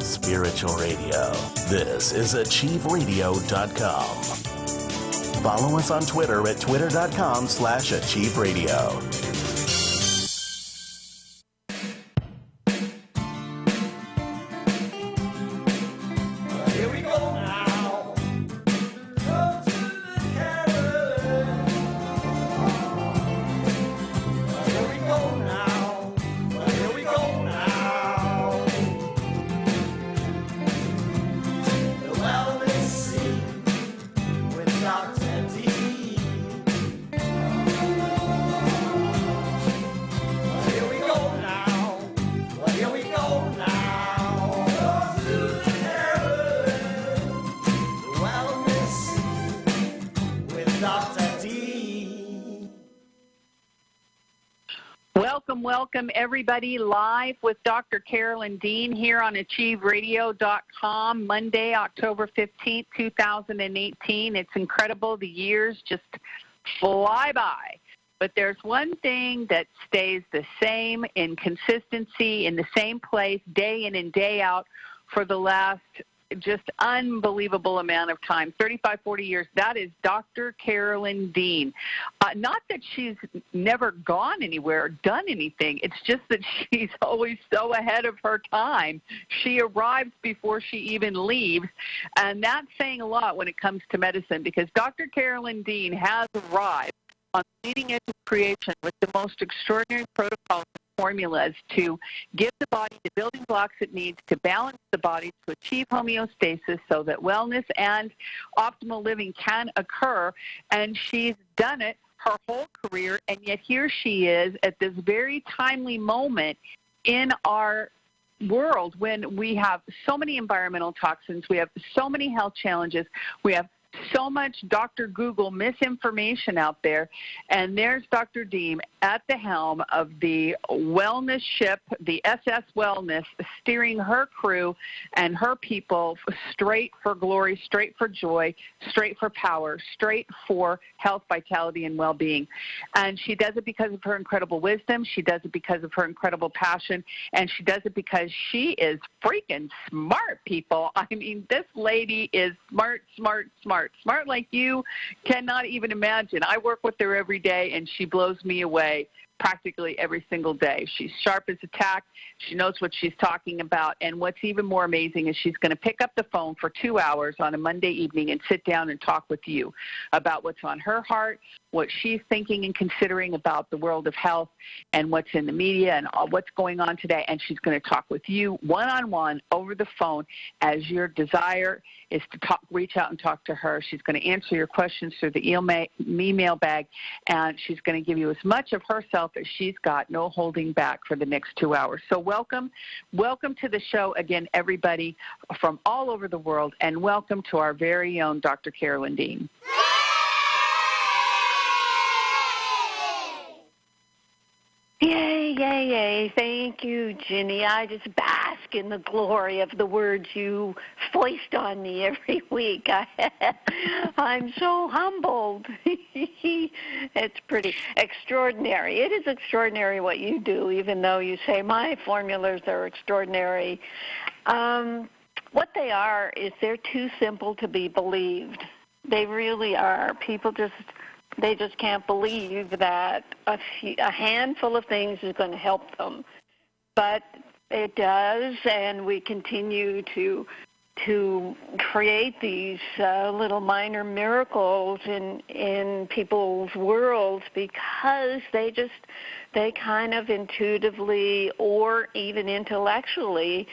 spiritual radio. This is AchieveRadio.com. Follow us on Twitter at twitter.com/AchieveRadio. Welcome, everybody, live with Dr. Carolyn Dean here on AchieveRadio.com, Monday, October 15th, 2018. It's incredible. The years just fly by. But there's one thing that stays the same in consistency, in the same place, day in and day out for the last just unbelievable amount of time, 35, 40 years. That is Dr. Carolyn Dean. Not that she's never gone anywhere or done anything. It's just that she's always so ahead of her time. She arrives before she even leaves, and that's saying a lot when it comes to medicine, because Dr. Carolyn Dean has arrived on leading edge of creation with the most extraordinary protocols and formulas to give the body the building blocks it needs to balance the body, to achieve homeostasis so that wellness and optimal living can occur. And she's done it her whole career, and yet here she is at this very timely moment in our world when we have so many environmental toxins, we have so many health challenges, we have so much Dr. Google misinformation out there, and there's Dr. Dean at the helm of the wellness ship, the SS Wellness, steering her crew and her people straight for glory, straight for joy, straight for power, straight for health, vitality, and well-being. And she does it because of her incredible wisdom. She does it because of her incredible passion, and she does it because she is freaking smart, people. I mean, this lady is smart like you cannot even imagine. I work with her every day, and she blows me away practically every single day. She's sharp as a tack. She knows what she's talking about. And what's even more amazing is she's going to pick up the phone for 2 hours on a Monday evening and sit down and talk with you about what's on her heart, what she's thinking and considering about the world of health and what's in the media and what's going on today. And she's going to talk with you one-on-one over the phone as your desire is to reach out and talk to her. She's going to answer your questions through the email bag, and she's going to give you as much of herself as she's got, no holding back for the next 2 hours. So welcome to the show again, everybody from all over the world, and welcome to our very own Dr. Carolyn Dean. Yay, yay, yay. Thank you, Ginney. I just bask in the glory of the words you foist on me every week. I'm so humbled. It's pretty extraordinary. It is extraordinary what you do, even though you say my formulas are extraordinary. What they are is they're too simple to be believed. They really are. People just can't believe that a handful of things is going to help them. But it does, and we continue to create these little minor miracles in people's worlds because they kind of intuitively or even intellectually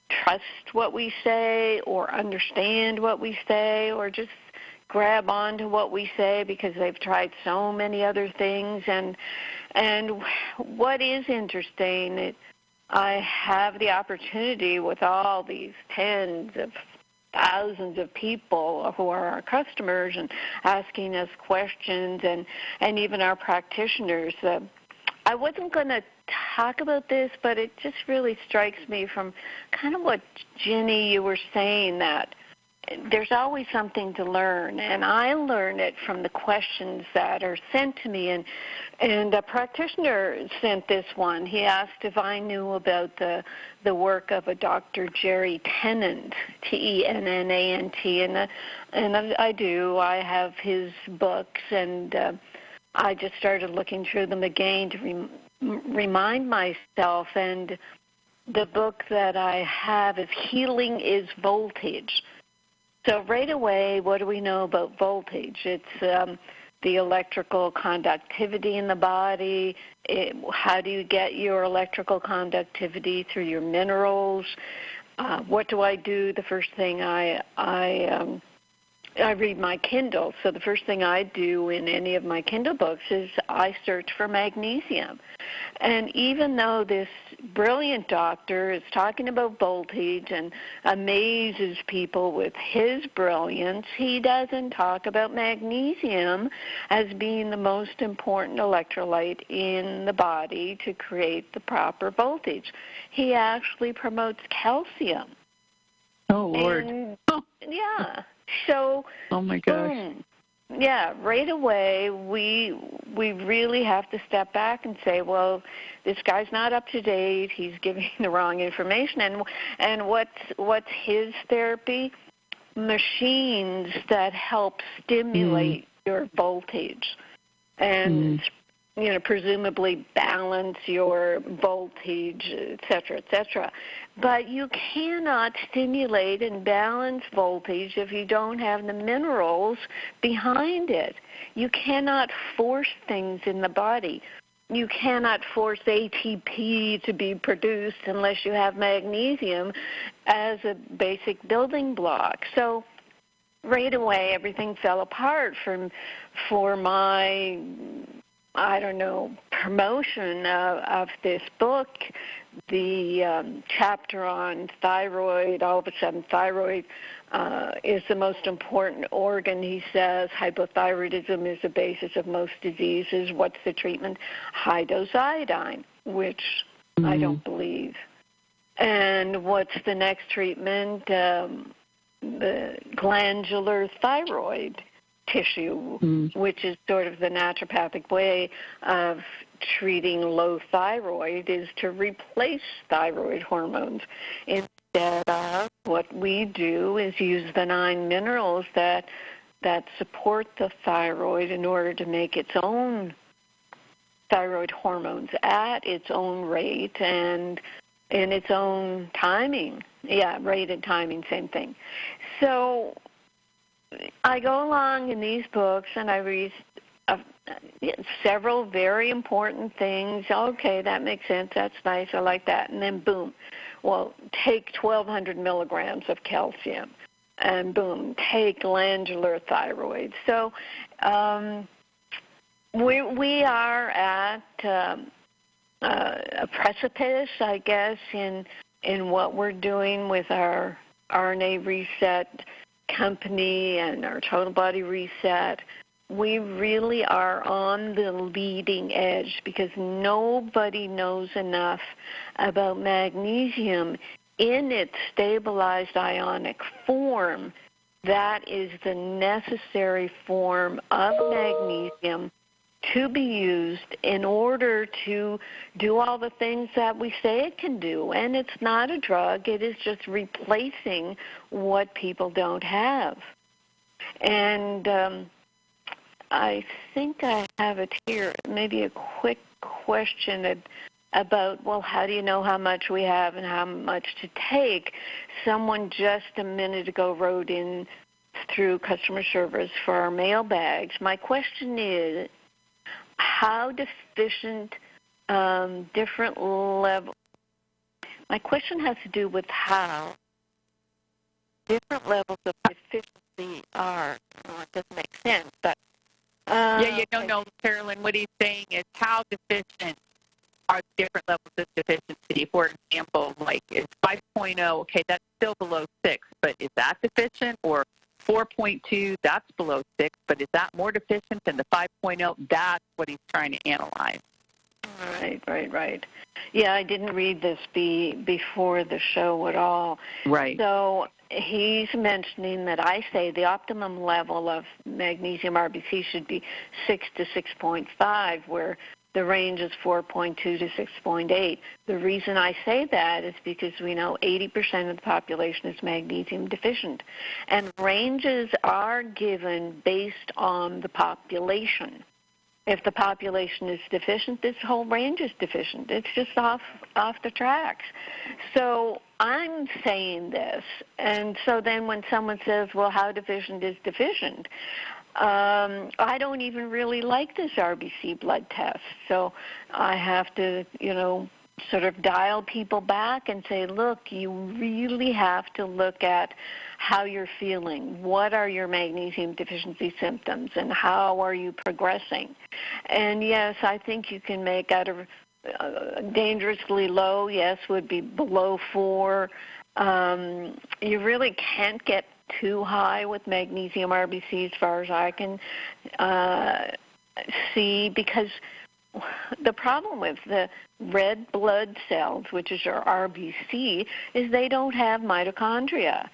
trust what we say or understand what we say or just grab on to what we say because they've tried so many other things. And what is interesting, I have the opportunity with all these tens of thousands of people who are our customers and asking us questions, and even our practitioners. I wasn't going to talk about this, but it just really strikes me from kind of what, Ginney, you were saying, that there's always something to learn, and I learn it from the questions that are sent to me. And a practitioner sent this one. He asked if I knew about the work of a Dr. Jerry Tennant, Tennant, and I do. I have his books, and I just started looking through them again to remind myself. And the book that I have is Healing is Voltage. So right away, what do we know about voltage? It's the electrical conductivity in the body. How do you get your electrical conductivity? Through your minerals. What do I do? The first thing I read my Kindle. So the first thing I do in any of my Kindle books is I search for magnesium. And even though this brilliant doctor is talking about voltage and amazes people with his brilliance, he doesn't talk about magnesium as being the most important electrolyte in the body to create the proper voltage. He actually promotes calcium. Oh, Lord. And, yeah. So, oh my gosh. Boom. Yeah, right away we really have to step back and say, well, this guy's not up to date. He's giving the wrong information. And what's his therapy? Machines that help stimulate your voltage and presumably balance your voltage, et cetera, But you cannot stimulate and balance voltage if you don't have the minerals behind it. You cannot force things in the body. You cannot force ATP to be produced unless you have magnesium as a basic building block. So right away, everything fell apart for my promotion of this book. The chapter on thyroid, all of a sudden thyroid is the most important organ, he says. Hypothyroidism is the basis of most diseases. What's the treatment? High-dose iodine, which I don't believe. And what's the next treatment? The glandular thyroid tissue, which is sort of the naturopathic way of treating low thyroid, is to replace thyroid hormones. Instead of, what we do is use the 9 minerals that support the thyroid in order to make its own thyroid hormones at its own rate and in its own timing. Yeah, rate and timing, same thing. So I go along in these books and I read several very important things. Okay, that makes sense. That's nice. I like that. And then boom, well, take 1,200 milligrams of calcium, and boom, take glandular thyroid. So we are at a precipice, I guess, in what we're doing with our RNA reset company and our total body reset. We really are on the leading edge because nobody knows enough about magnesium in its stabilized ionic form. That is the necessary form of magnesium to be used in order to do all the things that we say it can do. And it's not a drug. It is just replacing what people don't have. And I think I have it here, maybe a quick question about, well, how do you know how much we have and how much to take? Someone just a minute ago wrote in through customer service for our mailbags. My question is, how deficient different levels? My question has to do with how different levels of deficiency are. It doesn't make sense, but no, Carolyn, what he's saying is how deficient are different levels of deficiency. For example, like it's 5.0, okay, that's still below 6, but is that deficient? Or 4.2, that's below 6, but is that more deficient than the 5.0? That's what he's trying to analyze. Right. Yeah, I didn't read this before the show at all. Right. So he's mentioning that I say the optimum level of magnesium RBC should be 6 to 6.5, where the range is 4.2 to 6.8. The reason I say that is because we know 80% of the population is magnesium deficient. And ranges are given based on the population. If the population is deficient, this whole range is deficient. It's just off the tracks. So I'm saying this, and so then when someone says, well, how deficient is deficient? I don't even really like this RBC blood test. So I have to, sort of dial people back and say, look, you really have to look at how you're feeling. What are your magnesium deficiency symptoms, and how are you progressing? And yes, I think you can make out of dangerously low, yes, would be below 4. You really can't get too high with magnesium RBC as far as I can see, because the problem with the red blood cells, which is your RBC, is they don't have mitochondria.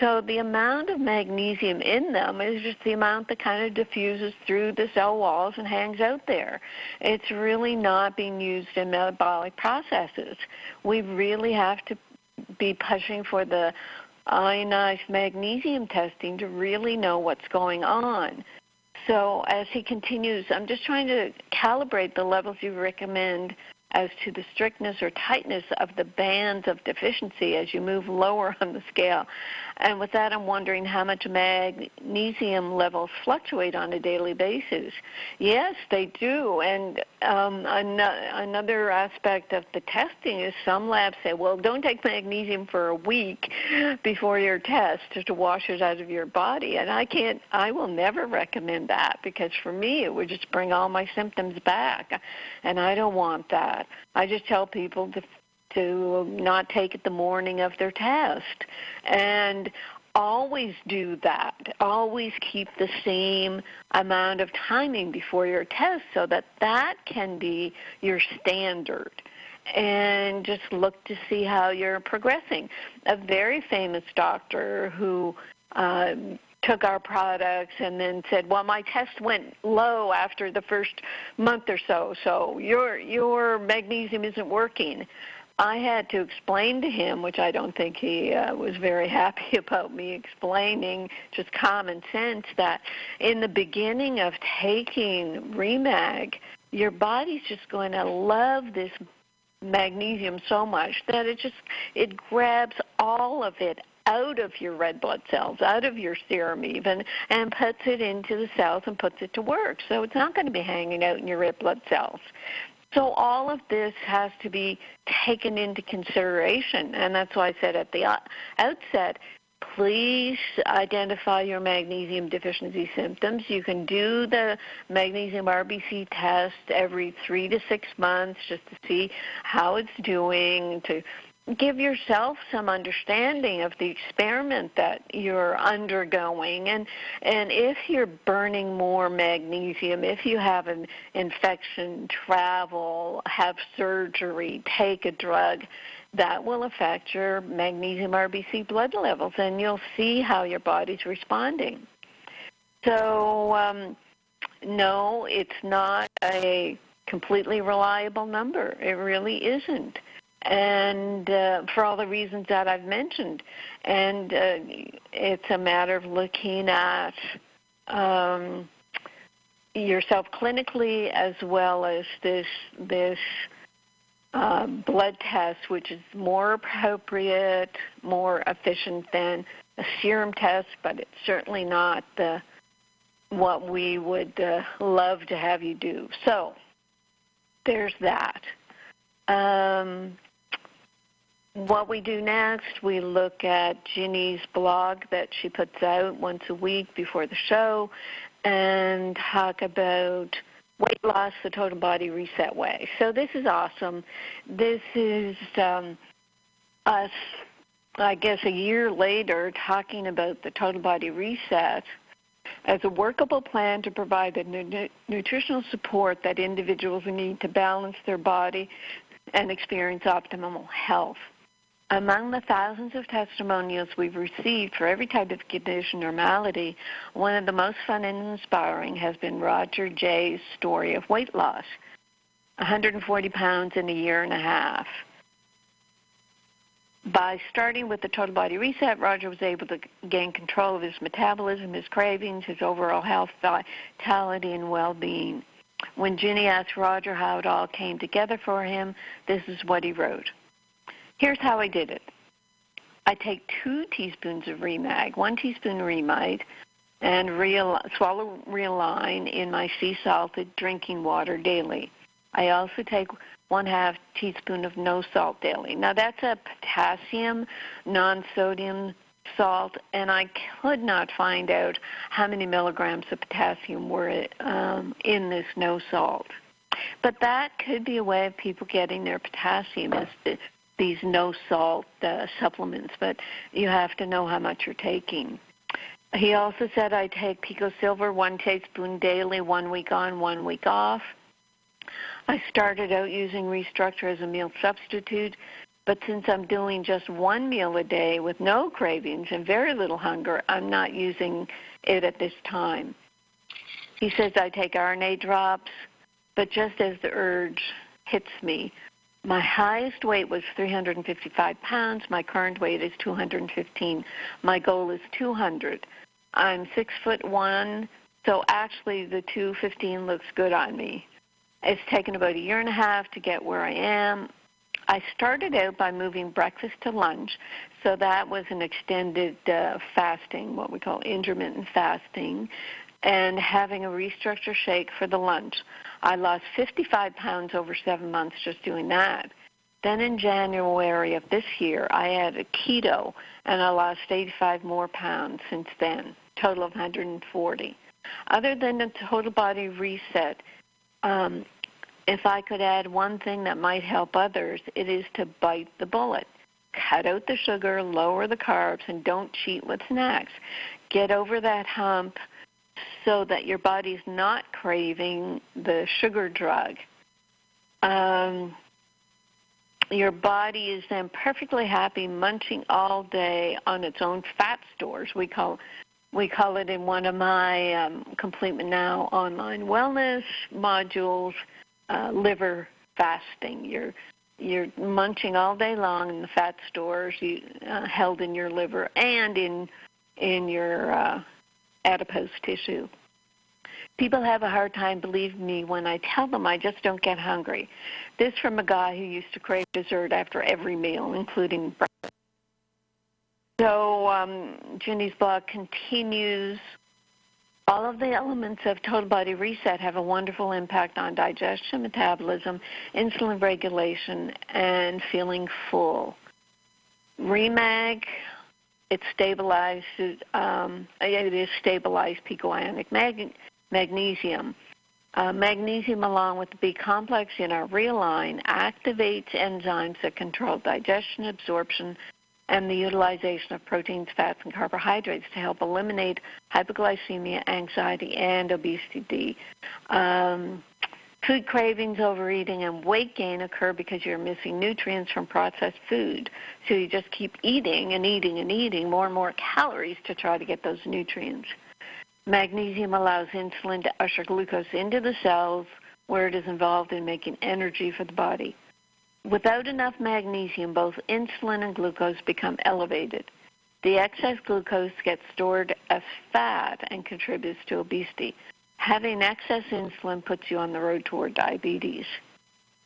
So the amount of magnesium in them is just the amount that kind of diffuses through the cell walls and hangs out there. It's really not being used in metabolic processes. We really have to be pushing for the ionized magnesium testing to really know what's going on. So as he continues, I'm just trying to calibrate the levels you recommend as to the strictness or tightness of the bands of deficiency as you move lower on the scale. And with that, I'm wondering how much magnesium levels fluctuate on a daily basis. Yes, they do. And another aspect of the testing is some labs say, well, don't take magnesium for a week before your test to wash it out of your body. And I will never recommend that, because for me it would just bring all my symptoms back. And I don't want that. I just tell people to not take it the morning of their test. And always do that. Always keep the same amount of timing before your test so that can be your standard. And just look to see how you're progressing. A very famous doctor who took our products and then said, well, my test went low after the first month or so your magnesium isn't working. I had to explain to him, which I don't think he was very happy about me explaining, just common sense, that in the beginning of taking Re-Mag, your body's just going to love this magnesium so much that it grabs all of it out of your red blood cells, out of your serum even, and puts it into the cells and puts it to work. So it's not going to be hanging out in your red blood cells. So all of this has to be taken into consideration, and that's why I said at the outset, please identify your magnesium deficiency symptoms. You can do the magnesium RBC test every 3 to 6 months just to see how it's doing, to give yourself some understanding of the experiment that you're undergoing. And if you're burning more magnesium, if you have an infection, travel, have surgery, take a drug, that will affect your magnesium RBC blood levels, and you'll see how your body's responding. So, no, it's not a completely reliable number. It really isn't. And for all the reasons that I've mentioned. And it's a matter of looking at yourself clinically, as well as this blood test, which is more appropriate, more efficient than a serum test, but it's certainly not what we would love to have you do. So there's that. What we do next, we look at Ginney's blog that she puts out once a week before the show and talk about weight loss the total body reset way. So this is awesome. This is us, I guess, a year later talking about the total body reset as a workable plan to provide the nutritional support that individuals need to balance their body and experience optimal health. Among the thousands of testimonials we've received for every type of condition or malady, one of the most fun and inspiring has been Rodger J's story of weight loss, 140 pounds in a year and a half. By starting with the total body reset, Rodger was able to gain control of his metabolism, his cravings, his overall health, vitality, and well-being. When Ginney asked Rodger how it all came together for him, this is what he wrote. Here's how I did it. I take 2 teaspoons of Re-Mag, 1 teaspoon Re-Myte, and swallow ReAline in my sea salted drinking water daily. I also take 1/2 teaspoon of no salt daily. Now that's a potassium, non-sodium salt, and I could not find out how many milligrams of potassium were in this no salt. But that could be a way of people getting their potassium, is these no salt supplements, but you have to know how much you're taking. He also said I take Pico-Silver, 1 teaspoon daily, 1 week on, 1 week off. I started out using ReStructure as a meal substitute, but since I'm doing just 1 meal a day with no cravings and very little hunger, I'm not using it at this time. He says I take RNA drops, but just as the urge hits me. My highest weight was 355 pounds. My current weight is 215. My goal is 200. I'm 6'1", so actually the 215 looks good on me. It's taken about a year and a half to get where I am. I started out by moving breakfast to lunch, so that was an extended fasting, what we call intermittent fasting, and having a ReStructure shake for the lunch. I lost 55 pounds over 7 months just doing that. Then in January of this year, I had a keto, and I lost 85 more pounds since then, total of 140. Other than the total body reset, if I could add one thing that might help others, it is to bite the bullet. Cut out the sugar, lower the carbs, and don't cheat with snacks. Get over that hump so that your body's not craving the sugar drug. Your body is then perfectly happy munching all day on its own fat stores. We call it in one of my Complete Me Now online wellness modules, liver fasting. You're munching all day long in the fat stores held in your liver and in your adipose tissue. People have a hard time believing me when I tell them I just don't get hungry. This from a guy who used to crave dessert after every meal, including breakfast. So Ginney's blog continues. All of the elements of total body reset have a wonderful impact on digestion, metabolism, insulin regulation, and feeling full. Re-Mag, it is stabilized picoionic magnesium. Magnesium, along with the B complex in our ReAline, activates enzymes that control digestion, absorption, and the utilization of proteins, fats, and carbohydrates to help eliminate hypoglycemia, anxiety, and obesity. Food cravings, overeating, and weight gain occur because you're missing nutrients from processed food. So you just keep eating and eating and eating more and more calories to try to get those nutrients. Magnesium allows insulin to usher glucose into the cells where it is involved in making energy for the body. Without enough magnesium, both insulin and glucose become elevated. The excess glucose gets stored as fat and contributes to obesity. Having excess insulin puts you on the road toward diabetes.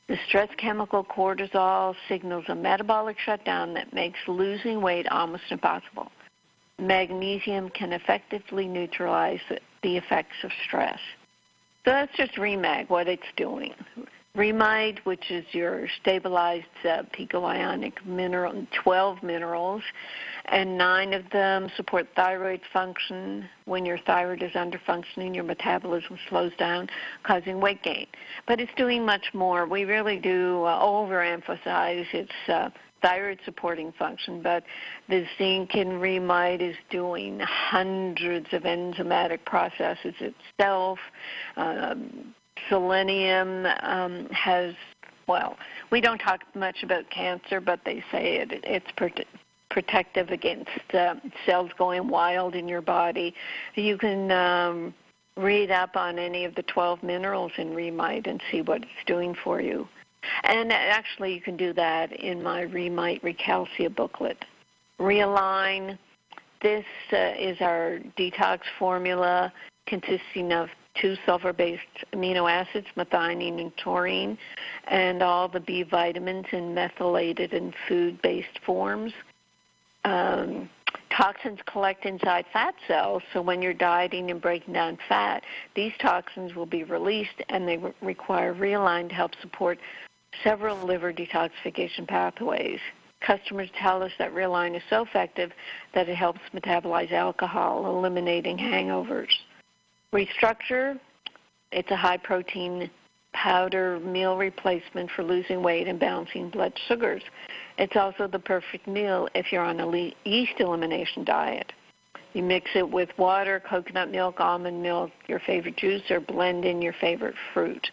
The stress chemical cortisol signals a metabolic shutdown that makes losing weight almost impossible. Magnesium can effectively neutralize the effects of stress. So that's just Re-Mag, what it's doing. Re-Myte, which is your stabilized picoionic mineral, 12 minerals, and 9 of them support thyroid function. When your thyroid is underfunctioning, your metabolism slows down, causing weight gain. But it's doing much more. We really do overemphasize its thyroid supporting function, but the zinc in Re-Myte is doing hundreds of enzymatic processes itself. Selenium has, well, we don't talk much about cancer, but they say it's protective against cells going wild in your body. You can read up on any of the 12 minerals in Re-Myte and see what it's doing for you. And actually, you can do that in my Re-Myte Recalcia booklet. ReAline, this is our detox formula consisting of 2 sulfur-based amino acids, methionine and taurine, and all the B vitamins in methylated and food-based forms. Toxins collect inside fat cells, so when you're dieting and breaking down fat, these toxins will be released, and they require ReAline to help support several liver detoxification pathways. Customers tell us that ReAline is so effective that it helps metabolize alcohol, eliminating hangovers. ReStructure, it's a high-protein powder meal replacement for losing weight and balancing blood sugars. It's also the perfect meal if you're on a yeast elimination diet. You mix it with water, coconut milk, almond milk, your favorite juice, or blend in your favorite fruit.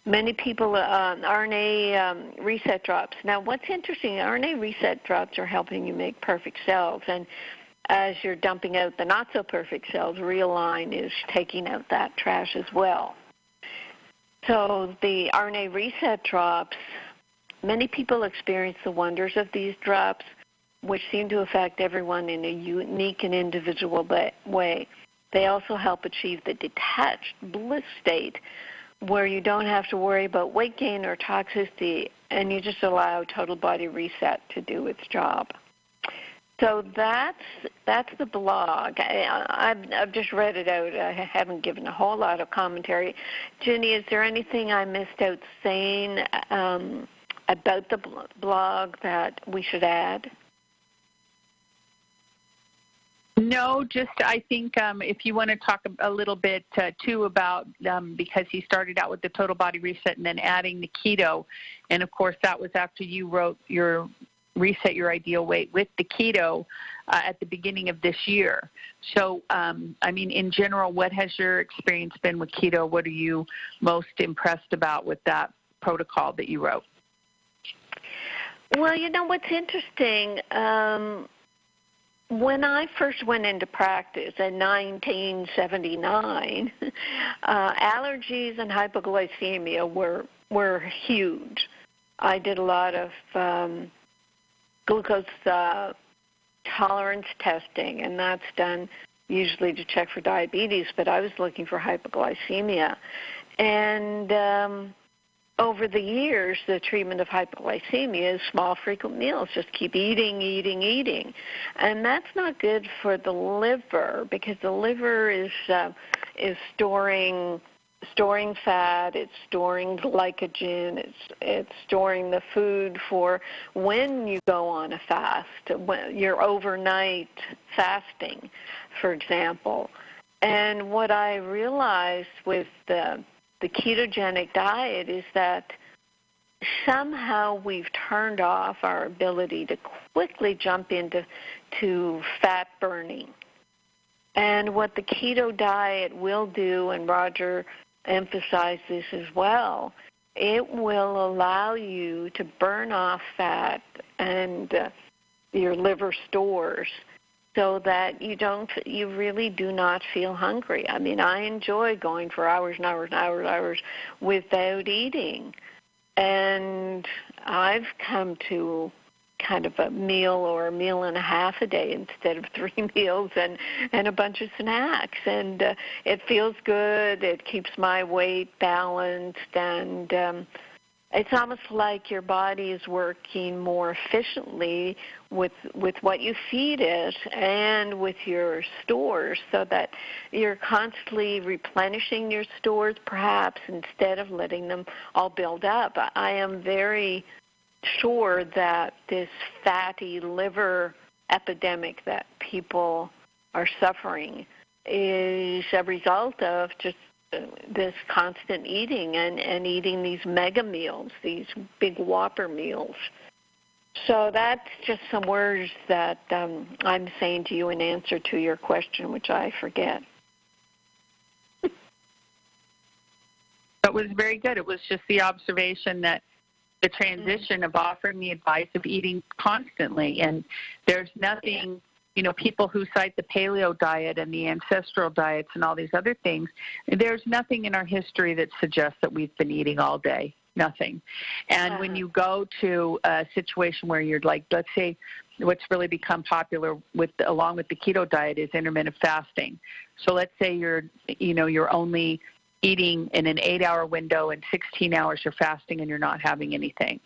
Many people, RNA reset drops. Now, what's interesting, RNA reset drops are helping you make perfect cells, and as you're dumping out the not-so-perfect cells, ReAline is taking out that trash as well. So the RNA reset drops, many people experience the wonders of these drops, which seem to affect everyone in a unique and individual way. They also help achieve the detached bliss state where you don't have to worry about weight gain or toxicity, and you just allow total body reset to do its job. So that's the blog. I've just read it out. I haven't given a whole lot of commentary. Ginney, is there anything I missed out saying about the blog that we should add? No, just I think if you want to talk a little bit, too, about because he started out with the total body reset and then adding the keto. And, of course, that was after you wrote your Reset Your Ideal Weight with the keto at the beginning of this year. So, I mean, in general, what has your experience been with keto? What are you most impressed about with that protocol that you wrote? Well, you know what's interesting, when I first went into practice in 1979, allergies and hypoglycemia were huge. I did a lot of glucose tolerance testing, and that's done usually to check for diabetes, but I was looking for hypoglycemia. And over the years, the treatment of hypoglycemia is small, frequent meals. Just keep eating. And that's not good for the liver because the liver is storing fat, it's storing glycogen, it's storing the food for when you go on a fast, when you're overnight fasting, for example. And what I realized with the ketogenic diet is that somehow we've turned off our ability to quickly jump into fat burning. And what the keto diet will do, and Rodger emphasized this as well, it will allow you to burn off fat and your liver stores so that you really do not feel hungry. I mean, I enjoy going for hours and hours and hours and hours without eating. And I've come to kind of a meal or a meal and a half a day instead of 3 meals and a bunch of snacks. And it feels good. It keeps my weight balanced. And it's almost like your body is working more efficiently with what you feed it and with your stores so that you're constantly replenishing your stores perhaps instead of letting them all build up. I am very sure that this fatty liver epidemic that people are suffering is a result of just this constant eating and eating these mega meals, these big Whopper meals. So that's just some words that I'm saying to you in answer to your question, which I forget. That was very good. It was just the observation that the transition of offering the advice of eating constantly, and there's nothing, people who cite the paleo diet and the ancestral diets and all these other things, there's nothing in our history that suggests that we've been eating all day. Nothing. And when you go to a situation where you're like, let's say what's really become popular along with the keto diet is intermittent fasting. So let's say you're only eating in an 8-hour window and 16 hours you're fasting and you're not having anything.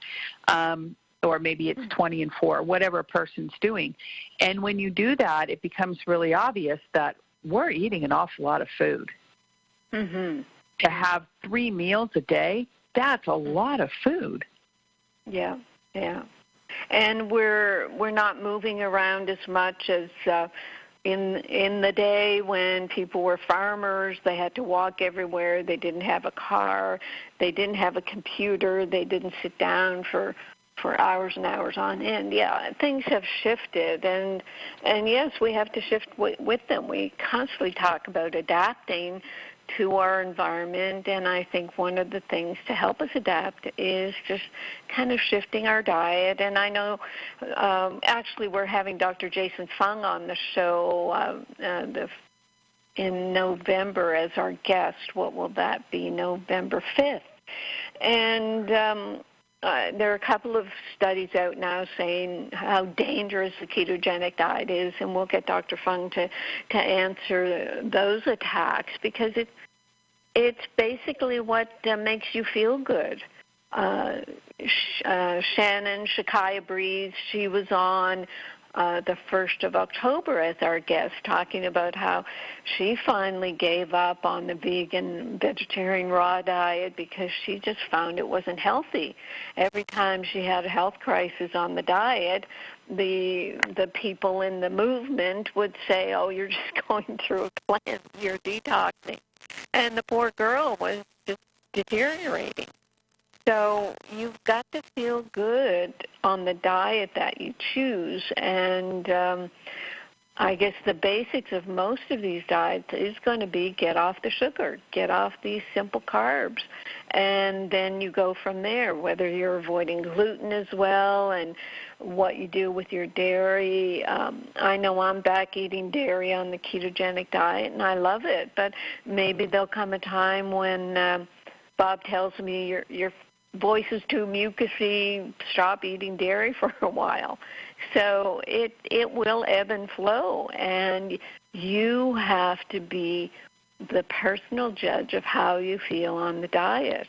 Or maybe it's 20 and 4, whatever a person's doing. And when you do that, it becomes really obvious that we're eating an awful lot of food. Mm-hmm. To have 3 meals a day, that's a lot of food. Yeah. And we're not moving around as much as in the day when people were farmers. They had to walk everywhere. They didn't have a car. They didn't have a computer. They didn't sit down for hours and hours on end. Yeah, things have shifted, and yes, we have to shift with them. We constantly talk about adapting to our environment, and I think one of the things to help us adapt is just kind of shifting our diet. And I know actually we're having Dr. Jason Fung on the show in November as our guest. What will that be? November 5th. And there are a couple of studies out now saying how dangerous the ketogenic diet is, and we'll get Dr. Fung to answer those attacks, because it's basically what makes you feel good. Shannon Shakaya Breeze, she was on the 1st of October as our guest, talking about how she finally gave up on the vegan, vegetarian, raw diet because she just found it wasn't healthy. Every time she had a health crisis on the diet, the people in the movement would say, oh, you're just going through a cleanse, you're detoxing. And the poor girl was just deteriorating. So you've got to feel good on the diet that you choose, and I guess the basics of most of these diets is going to be get off the sugar, get off these simple carbs, and then you go from there, whether you're avoiding gluten as well and what you do with your dairy. I know I'm back eating dairy on the ketogenic diet, and I love it, but maybe there'll come a time when Bob tells me your voice is too mucusy, stop eating dairy for a while. So it will ebb and flow, and you have to be the personal judge of how you feel on the diet.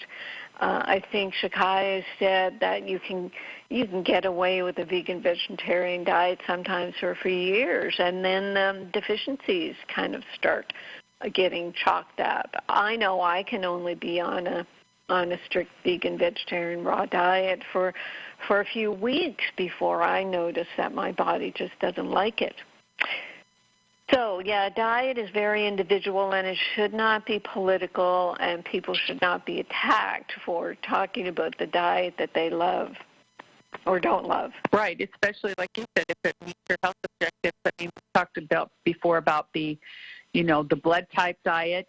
I think Shakaya said that you can get away with a vegan vegetarian diet sometimes for a few years, and then deficiencies kind of start getting chalked up. I know I can only be on a strict vegan, vegetarian, raw diet for a few weeks before I notice that my body just doesn't like it. So, yeah, diet is very individual, and it should not be political, and people should not be attacked for talking about the diet that they love or don't love. Right, especially like you said, if it meets your health objectives. I mean, we talked before about the blood type diet.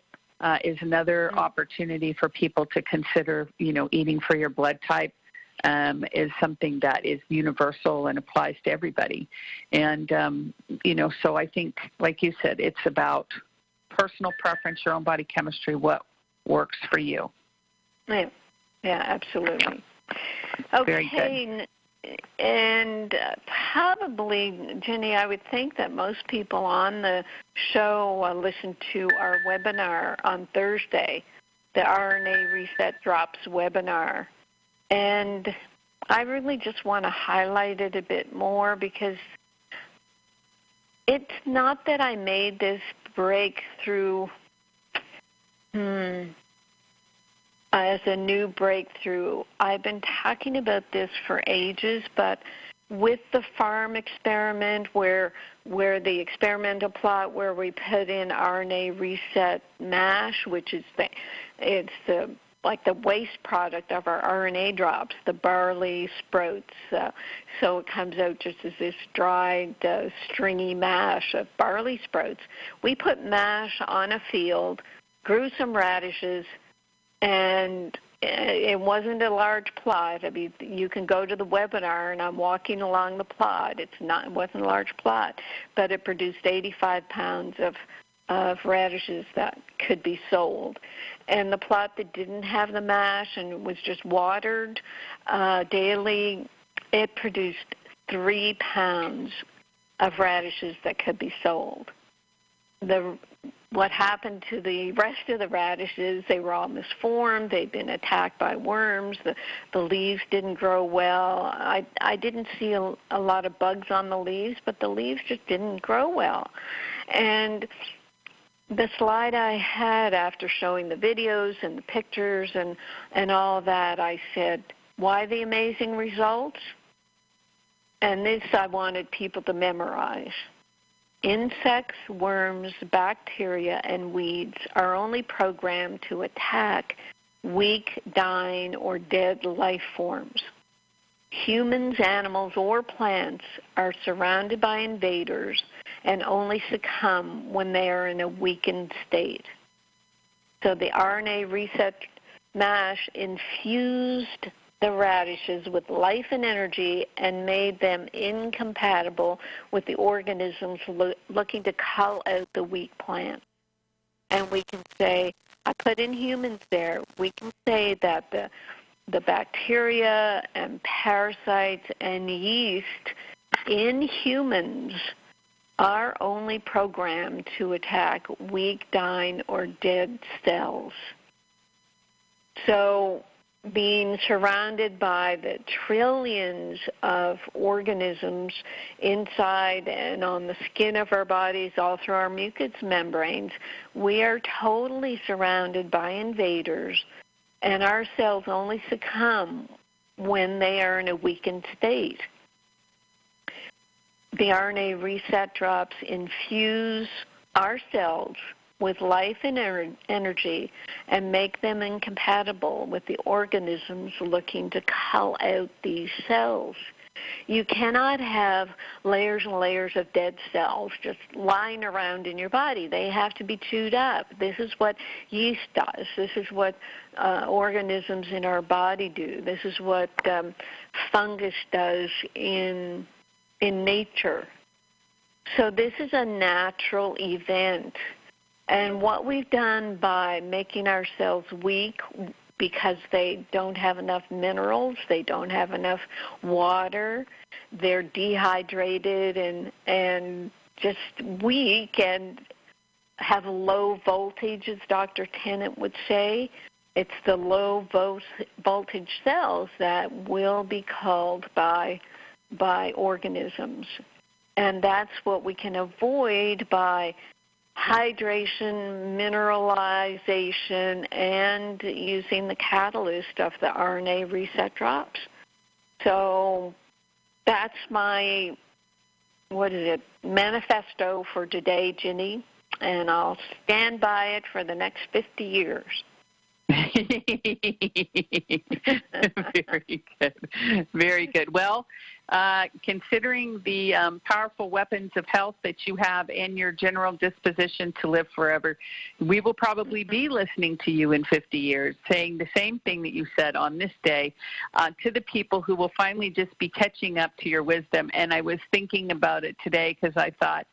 Is another opportunity for people to consider, eating for your blood type is something that is universal and applies to everybody. And, so I think, like you said, it's about personal preference, your own body chemistry, what works for you. Yeah, absolutely. Very good. And probably, Ginney, I would think that most people on the show listen to our webinar on Thursday, the RNA Reset Drops webinar. And I really just want to highlight it a bit more, because it's not that I made this breakthrough as a new breakthrough. I've been talking about this for ages, but with the farm experiment where the experimental plot where we put in RNA reset MASH, which is the like the waste product of our RNA drops, the barley sprouts. So it comes out just as this dried, stringy mash of barley sprouts. We put mash on a field, grew some radishes, and it wasn't a large plot. I mean, you can go to the webinar, and I'm walking along the plot. It wasn't a large plot, but it produced 85 pounds of radishes that could be sold. And the plot that didn't have the mash and was just watered daily, it produced 3 pounds of radishes that could be sold. What happened to the rest of the radishes, they were all misformed. They'd been attacked by worms. The leaves didn't grow well. I didn't see a lot of bugs on the leaves, but the leaves just didn't grow well. And the slide I had after showing the videos and the pictures and all that, I said, why the amazing results? And this I wanted people to memorize. Insects, worms, bacteria, and weeds are only programmed to attack weak, dying, or dead life forms. Humans, animals, or plants are surrounded by invaders and only succumb when they are in a weakened state. So the RNA reset mash infused the radishes with life and energy and made them incompatible with the organisms looking to cull out the weak plant. And we can say, I put in humans there, we can say that the bacteria and parasites and yeast in humans are only programmed to attack weak, dying, or dead cells. So being surrounded by the trillions of organisms inside and on the skin of our bodies, all through our mucous membranes, we are totally surrounded by invaders, and our cells only succumb when they are in a weakened state. The RNA reset drops infuse our cells with life and energy and make them incompatible with the organisms looking to cull out these cells. You cannot have layers and layers of dead cells just lying around in your body. They have to be chewed up. This is what yeast does. This is what organisms in our body do. This is what fungus does in nature. So this is a natural event. And what we've done by making ourselves weak because they don't have enough minerals, they don't have enough water, they're dehydrated and just weak and have low voltage, as Dr. Tennant would say. It's the low voltage cells that will be culled by organisms. And that's what we can avoid by hydration, mineralization, and using the catalyst of the RNA reset drops. So that's my, manifesto for today, Ginney, and I'll stand by it for the next 50 years. Very good. Very good. Well, considering the powerful weapons of health that you have and your general disposition to live forever, we will probably be listening to you in 50 years saying the same thing that you said on this day to the people who will finally just be catching up to your wisdom. And I was thinking about it today because I thought,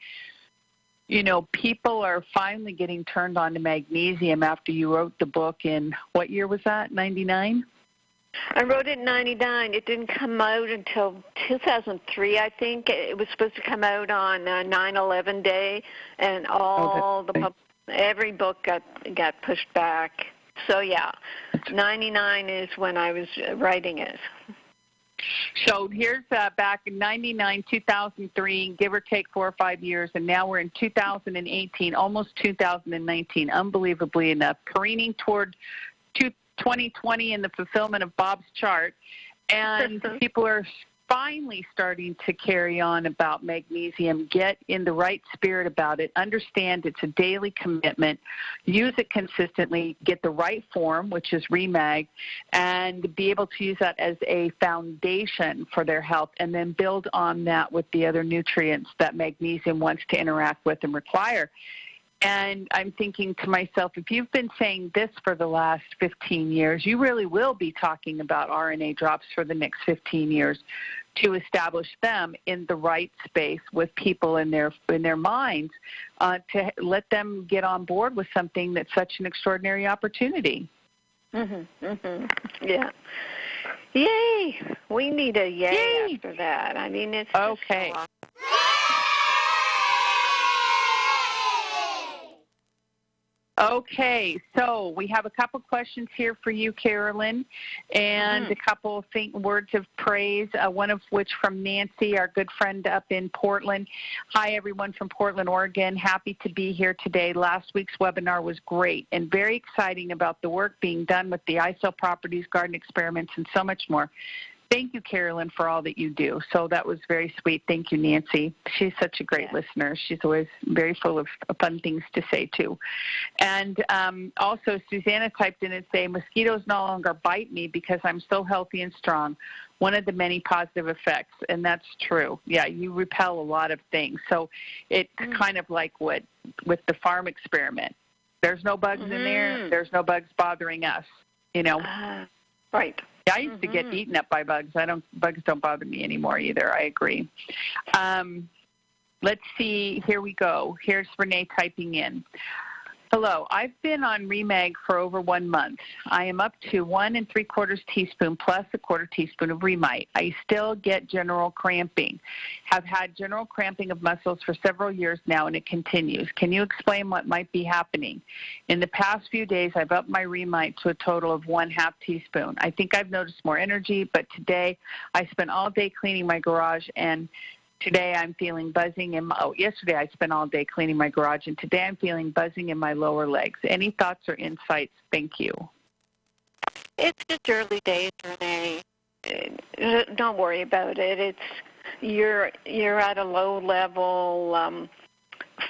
people are finally getting turned on to magnesium after you wrote the book in, what year was that, 99? I wrote it in 99. It didn't come out until 2003, I think. It was supposed to come out on 9/11 day, and every book got pushed back. So, yeah, 99 is when I was writing it. So here's back in 99, 2003, give or take 4 or 5 years, and now we're in 2018, almost 2019, unbelievably enough, careening toward 2020 in the fulfillment of Bob's chart, and people are finally starting to carry on about magnesium. Get in the right spirit about it. Understand it's a daily commitment. Use it consistently. Get the right form, which is Re-Mag, and be able to use that as a foundation for their health, and then build on that with the other nutrients that magnesium wants to interact with and require. And I'm thinking to myself, if you've been saying this for the last 15 years, you really will be talking about RNA drops for the next 15 years to establish them in the right space with people in their minds to let them get on board with something that's such an extraordinary opportunity. Yeah. Yay! We need a yay after that. I mean, it's okay. So awesome. Okay, so we have a couple questions here for you, Carolyn, and a couple of words of praise, one of which from Nancy, our good friend up in Portland. Hi, everyone from Portland, Oregon. Happy to be here today. Last week's webinar was great and very exciting about the work being done with the ISO properties, garden experiments, and so much more. Thank you, Carolyn, for all that you do. So that was very sweet. Thank you, Nancy. She's such a great listener. She's always very full of fun things to say, too. And also, Susanna typed in and said, mosquitoes no longer bite me because I'm so healthy and strong. One of the many positive effects, and that's true. Yeah, you repel a lot of things. So it's kind of like with the farm experiment. There's no bugs in there. There's no bugs bothering us, you know. Right. Yeah, I used to get eaten up by bugs. Bugs don't bother me anymore either. I agree. Let's see. Here we go. Here's Renee typing in. Hello. I've been on Re-Mag for over 1 month. I am up to 1 3/4 teaspoon plus a 1/4 teaspoon of Re-Myte. I still get general cramping. Have had general cramping of muscles for several years now, and it continues. Can you explain what might be happening? In the past few days, I've upped my Re-Myte to a total of 1/2 teaspoon. I think I've noticed more energy, but today I spent all day cleaning my garage, and today I'm feeling buzzing yesterday I spent all day cleaning my garage, and today I'm feeling buzzing in my lower legs. Any thoughts or insights? Thank you. It's just early days, Renee. Don't worry about it. You're at a low level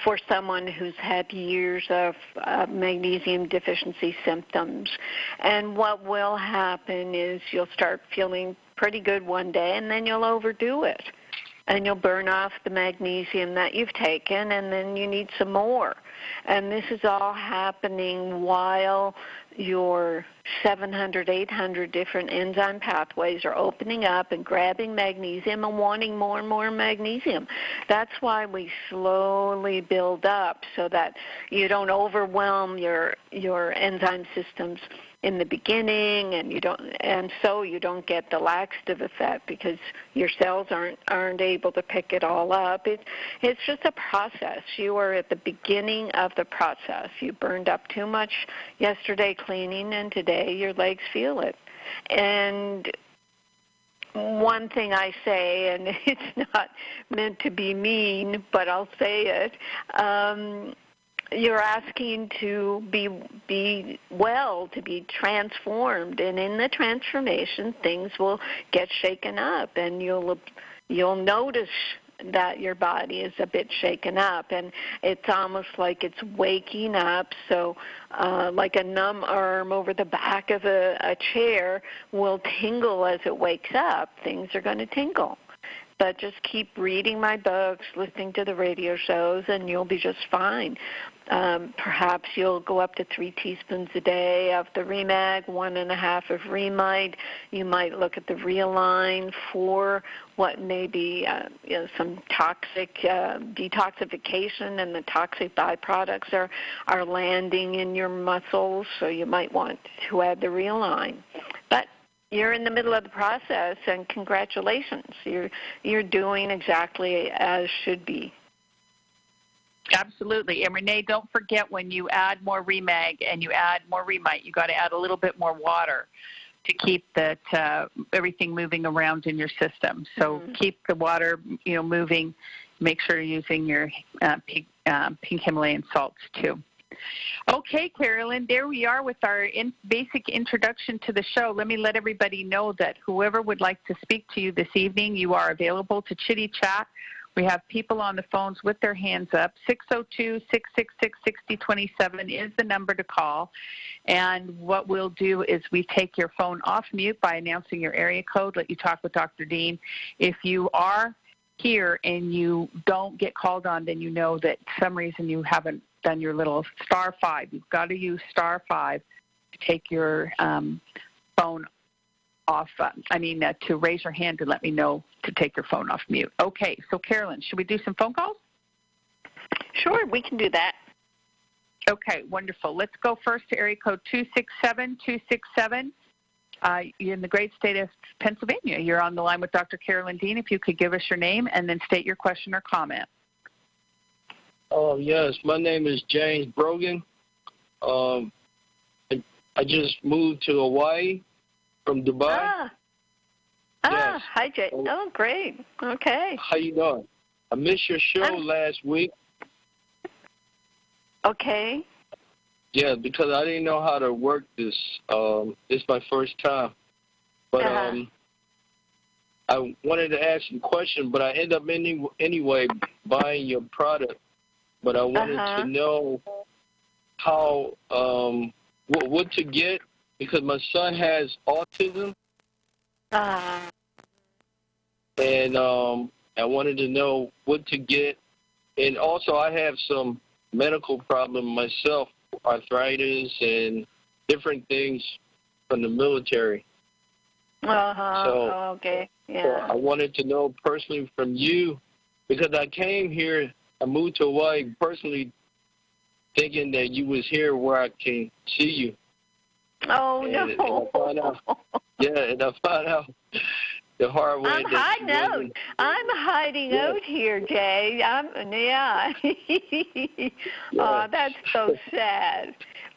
for someone who's had years of magnesium deficiency symptoms. And what will happen is you'll start feeling pretty good one day, and then you'll overdo it. And you'll burn off the magnesium that you've taken, and then you need some more. And this is all happening while your 700, 800 different enzyme pathways are opening up and grabbing magnesium and wanting more and more magnesium. That's why we slowly build up so that you don't overwhelm your enzyme systems in the beginning, and so you don't get the laxative effect because your cells aren't able to pick it all up. It's just a process. You are at the beginning of the process. You burned up too much yesterday cleaning, and today your legs feel it. And one thing I say, and it's not meant to be mean, but I'll say it, you're asking to be well, to be transformed, and in the transformation, things will get shaken up, and you'll notice that your body is a bit shaken up, and it's almost like it's waking up. So like a numb arm over the back of a chair will tingle as it wakes up. Things are going to tingle. But just keep reading my books, listening to the radio shows, and you'll be just fine. Perhaps you'll go up to 3 teaspoons a day of the Re-Mag, 1 1/2 of Re-Myte. You might look at the ReAline for what may be some toxic detoxification, and the toxic byproducts are landing in your muscles, so you might want to add the ReAline. But you're in the middle of the process, and congratulations. You're doing exactly as should be. Absolutely. And Renee, don't forget when you add more Re-Mag and you add more Re-Myte, you got to add a little bit more water to keep that everything moving around in your system. So keep the water, moving. Make sure you're using your pink Himalayan salts too. Okay, Carolyn, there we are with our basic introduction to the show. Let me let everybody know that whoever would like to speak to you this evening, you are available to chitty-chat. We have people on the phones with their hands up. 602-666-6027 is the number to call. And what we'll do is we take your phone off mute by announcing your area code, let you talk with Dr. Dean. If you are here and you don't get called on, then you know that for some reason you haven't done your little *5. You've got to use *5 to take your phone off, to raise your hand and let me know to take your phone off mute. Okay, so Carolyn, should we do some phone calls? Sure, we can do that. Okay, wonderful. Let's go first to area code 267-267. You're in the great state of Pennsylvania. You're on the line with Dr. Carolyn Dean. If you could give us your name and then state your question or comment. Oh, yes. My name is James Brogan. I just moved to Hawaii from Dubai. Yes. Hi, Jay. Oh, great. Okay. How you doing? I missed your show last week. Okay. Yeah, because I didn't know how to work this. This is my first time. But I wanted to ask you a question, but I ended up anyway buying your product. But I wanted to know how, what to get, because my son has autism. And I wanted to know what to get. And also I have some medical problem myself, arthritis and different things from the military. Okay. Yeah. So I wanted to know personally from you, because I came here, I moved to Hawaii personally thinking that you was here where I can see you. Oh, and no. And I found out the hard way. I'm hiding out here, Jay. That's so sad.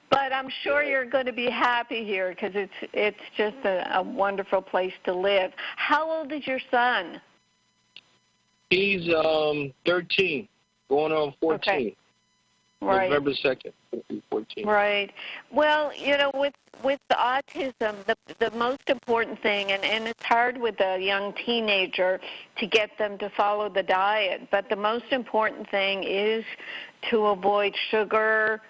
But I'm sure you're going to be happy here because it's just a wonderful place to live. How old is your son? He's 13, going on 14. Okay. Right. November 2nd, 14. Right. Well, with the autism, the most important thing, and it's hard with a young teenager to get them to follow the diet, but the most important thing is to avoid sugar,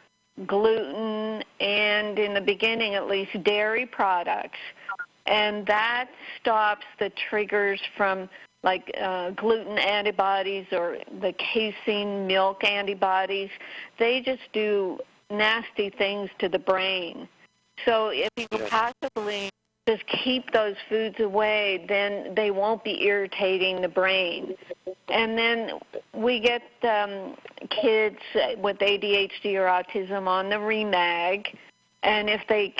gluten, and in the beginning at least dairy products. And that stops the triggers from like gluten antibodies or the casein milk antibodies. They just do nasty things to the brain. So if you possibly just keep those foods away, then they won't be irritating the brain. And then we get kids with ADHD or autism on the Re-Myte, and if they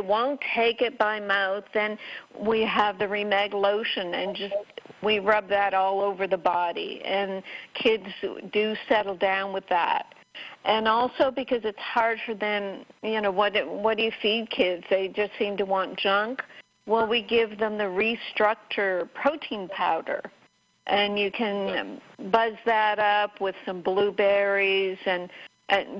won't take it by mouth, then we have the Re-Myte lotion, and we rub that all over the body, and kids do settle down with that. And also because it's hard for them, what do you feed kids? They just seem to want junk. Well, we give them the ReStructure protein powder, and you can buzz that up with some blueberries, and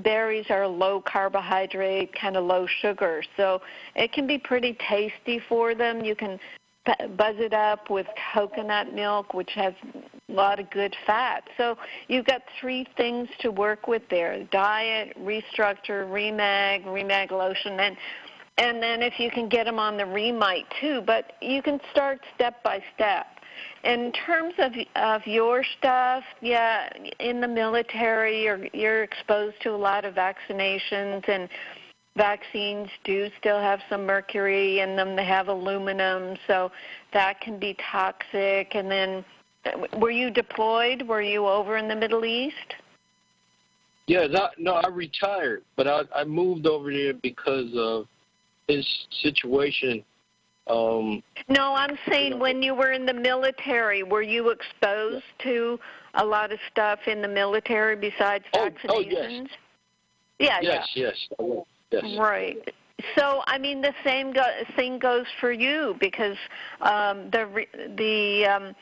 berries are low carbohydrate, kind of low sugar, so it can be pretty tasty for them. You can buzz it up with coconut milk, which has a lot of good fat. So you've got 3 things to work with there: diet, ReStructure, Re-Myte lotion, and then if you can get them on the Re-Myte too. But you can start step by step. In terms of your stuff, in the military, you're exposed to a lot of vaccinations, and vaccines do still have some mercury in them. They have aluminum, so that can be toxic. And then, were you deployed? Were you over in the Middle East? Yeah, I retired, but I moved over there because of his situation. No, I'm saying when you were in the military, were you exposed to a lot of stuff in the military besides vaccinations? Yes. Yes. Yes. Right. So, the same thing goes for you, because the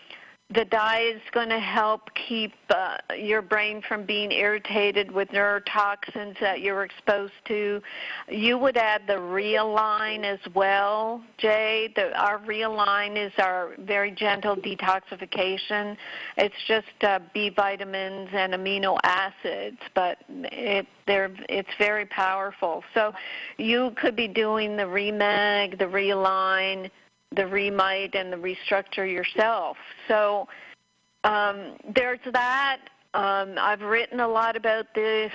the diet is going to help keep your brain from being irritated with neurotoxins that you're exposed to. You would add the ReAline as well, Jay. Our ReAline is our very gentle detoxification. It's just B vitamins and amino acids, but it's very powerful. So you could be doing the Re-Mag, the ReAline, the Re-Myte, and the ReStructure yourself. So there's that. I've written a lot about this,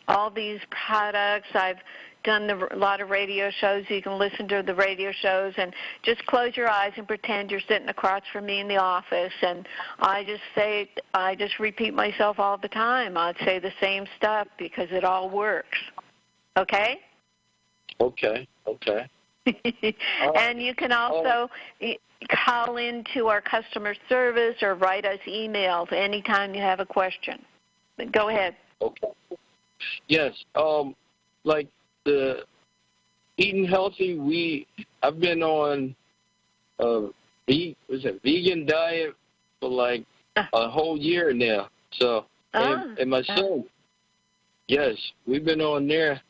all these products. I've done a lot of radio shows. You can listen to the radio shows and just close your eyes and pretend you're sitting across from me in the office. And I just repeat myself all the time. I'd say the same stuff because it all works. Okay? Okay. And you can also call into our customer service or write us emails anytime you have a question. Go ahead. Okay. Yes. Like the eating healthy, I've been on vegan diet for like a whole year now. So and my son, yes, we've been on there.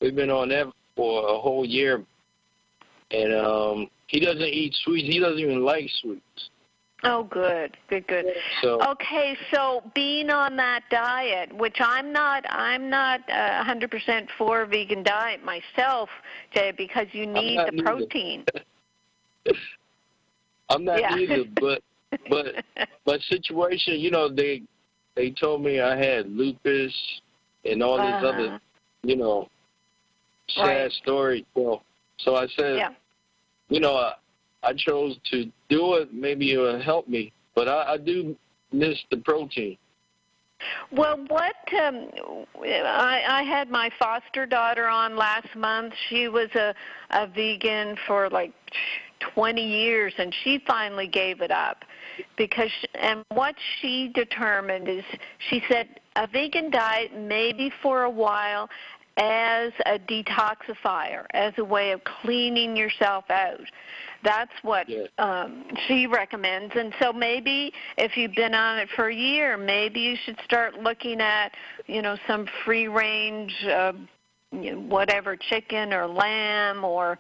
We've been on that for a whole year. And he doesn't eat sweets. He doesn't even like sweets. Oh, good. So, okay, so being on that diet, which I'm not 100% for vegan diet myself, Jay, because you need the protein. I'm not either, but my situation, they told me I had lupus and all this other, sad story. So I said, I chose to do it. Maybe it will help me, but I do miss the protein. Well, I had my foster daughter on last month. She was a vegan for like 20 years, and she finally gave it up and what she determined is, she said, a vegan diet maybe for a while as a detoxifier, as a way of cleaning yourself out. That's what she recommends. And so maybe if you've been on it for a year, maybe you should start looking at, some free-range, whatever, chicken or lamb or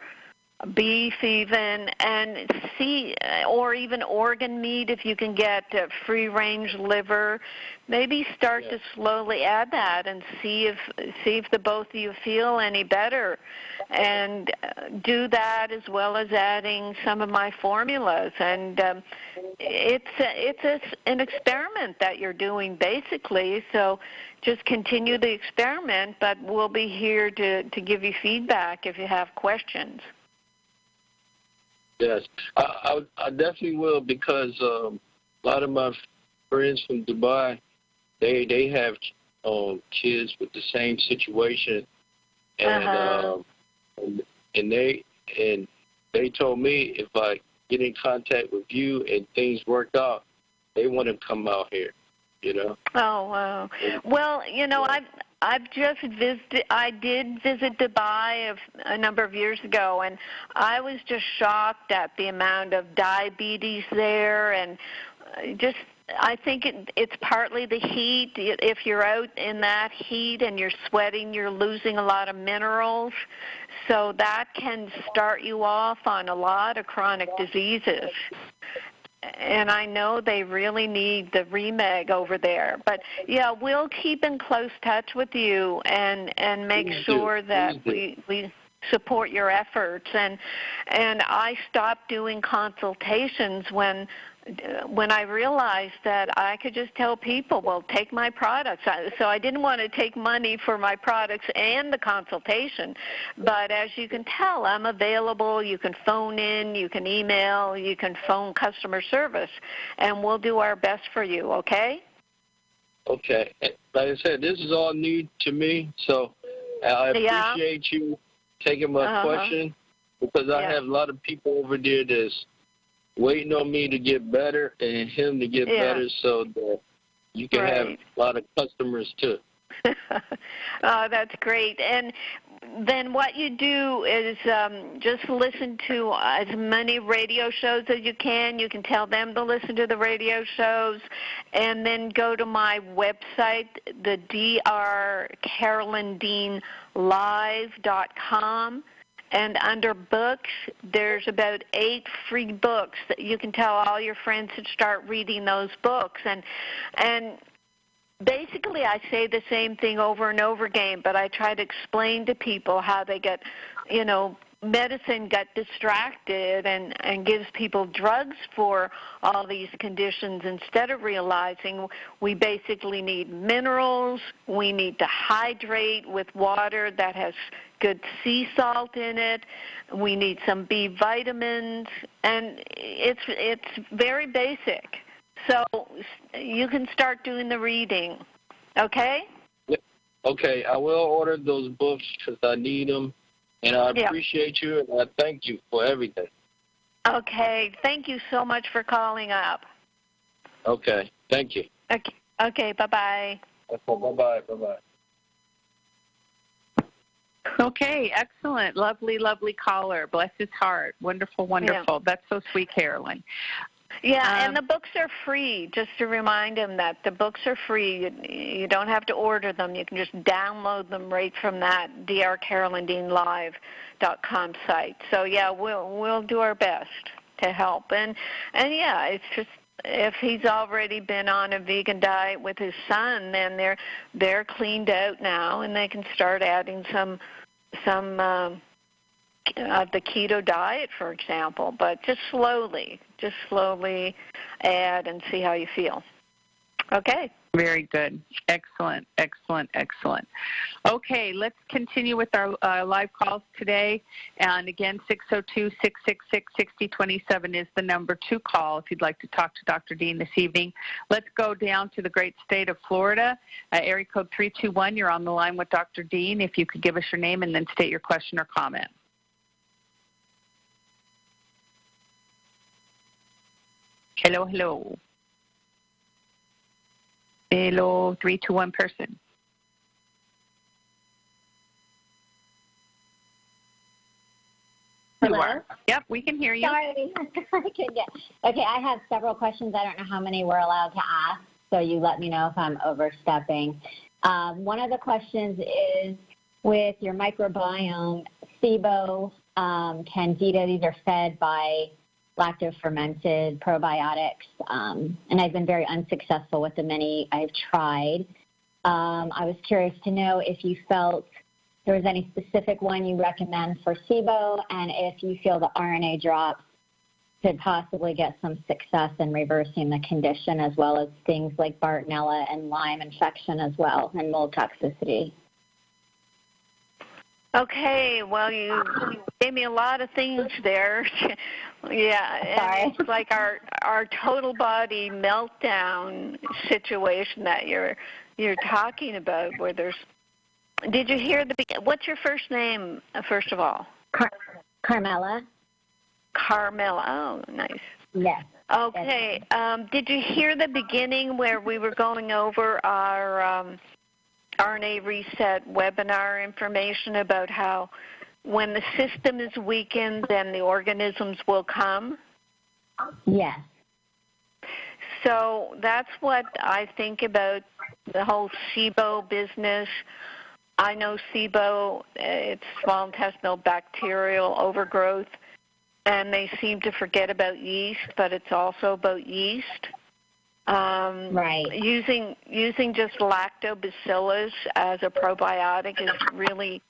beef even, and see, or even organ meat if you can get free-range liver. Maybe start to slowly add that and see if the both of you feel any better, and do that as well as adding some of my formulas. And it's an experiment that you're doing basically. So just continue the experiment, but we'll be here to give you feedback if you have questions. Yes, I definitely will, because a lot of my friends from Dubai, they have kids with the same situation, and they told me if I get in contact with you and things work out, they want to come out here. Oh wow! Well, I've just visited. I did visit Dubai a number of years ago, and I was just shocked at the amount of diabetes there, and I think it's partly the heat. If you're out in that heat and you're sweating, you're losing a lot of minerals, so that can start you off on a lot of chronic diseases. And I know they really need the Re-Mag over there. But, we'll keep in close touch with you and make sure that we support your efforts. And I stopped doing consultations when I realized that I could just tell people, well, take my products. So I didn't want to take money for my products and the consultation. But as you can tell, I'm available. You can phone in, you can email, you can phone customer service, and we'll do our best for you, okay? Okay. Like I said, this is all new to me, so I appreciate you taking my question, because I have a lot of people over there that's waiting on me to get better and him to get better, so that you can have a lot of customers too. Oh, that's great. And then what you do is just listen to as many radio shows as you can. You can tell them to listen to the radio shows, and then go to my website, the drcarolyndeanlive.com. And under books, there's about 8 free books that you can tell all your friends to start reading those books. And basically, I say the same thing over and over again, but I try to explain to people how they get, medicine got distracted and gives people drugs for all these conditions instead of realizing we basically need minerals, we need to hydrate with water that has good sea salt in it, we need some B vitamins, and it's very basic. So you can start doing the reading, okay? Okay, I will order those books because I need them, and I appreciate you, and I thank you for everything. Okay, thank you so much for calling up. Okay, thank you. Okay, bye-bye. Bye-bye, bye-bye. Okay, excellent. Lovely, lovely caller. Bless his heart. Wonderful, wonderful. Yeah. That's so sweet, Carolyn. Yeah, and the books are free, just to remind him that the books are free. You don't have to order them. You can just download them right from that drcarolyndeanlive.com site. So, yeah, we'll do our best to help. And yeah, it's just if he's already been on a vegan diet with his son, then they're cleaned out now, and they can start adding some the keto diet, for example, but just slowly add and see how you feel. Okay? Very good. Excellent, excellent, excellent. Okay, let's continue with our live calls today. And again, 602-666-6027 is the number to call if you'd like to talk to Dr. Dean this evening. Let's go down to the great state of Florida. Area code 321, you're on the line with Dr. Dean. If you could give us your name and then state your question or comment. Hello, hello. Hello, 321 person. Hello? Yep, we can hear you. Sorry. Okay, I have several questions. I don't know how many we're allowed to ask, so you let me know if I'm overstepping. One of the questions is with your microbiome, SIBO, Candida, these are fed by lacto-fermented probiotics, and I've been very unsuccessful with the many I've tried. I was curious to know if you felt there was any specific one you recommend for SIBO, and if you feel the RNA drops could possibly get some success in reversing the condition, as well as things like Bartonella and Lyme infection as well, and mold toxicity. Okay, well, you gave me a lot of things there. Yeah, and it's like our total body meltdown situation that you're talking about, where there's. Did you hear what's your first name, first of all? Carmela. Carmela. Oh, nice. Yes. Okay. Did you hear the beginning where we were going over our RNA Reset webinar information about how when the system is weakened, then the organisms will come? Yes. So that's what I think about the whole SIBO business. I know SIBO, it's small intestinal bacterial overgrowth, and they seem to forget about yeast, but it's also about yeast. Right. Using just lactobacillus as a probiotic is really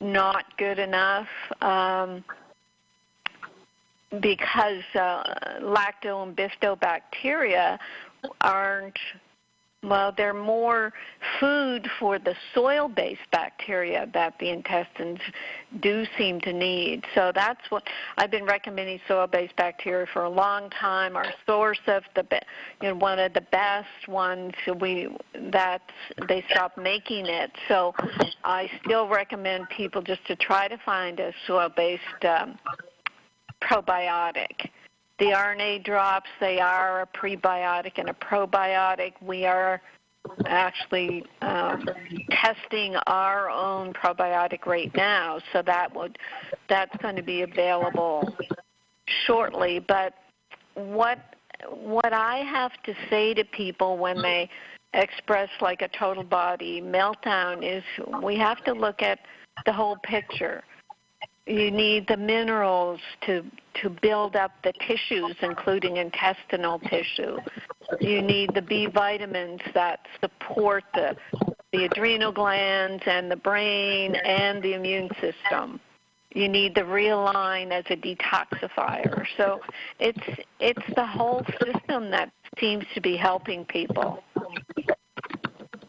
not good enough because lacto and bifidobacteria aren't. Well, they're more food for the soil-based bacteria that the intestines do seem to need. So that's what I've been recommending, soil-based bacteria for a long time. Our source of one of the best ones, they stopped making it. So I still recommend people just to try to find a soil-based probiotic. The RNA drops, they are a prebiotic and a probiotic. We are actually testing our own probiotic right now, so that's going to be available shortly. But what I have to say to people when they express like a total body meltdown is we have to look at the whole picture. You need the minerals to build up the tissues, including intestinal tissue. You need the B vitamins that support the adrenal glands and the brain and the immune system. You need the ReAline as a detoxifier. So it's the whole system that seems to be helping people.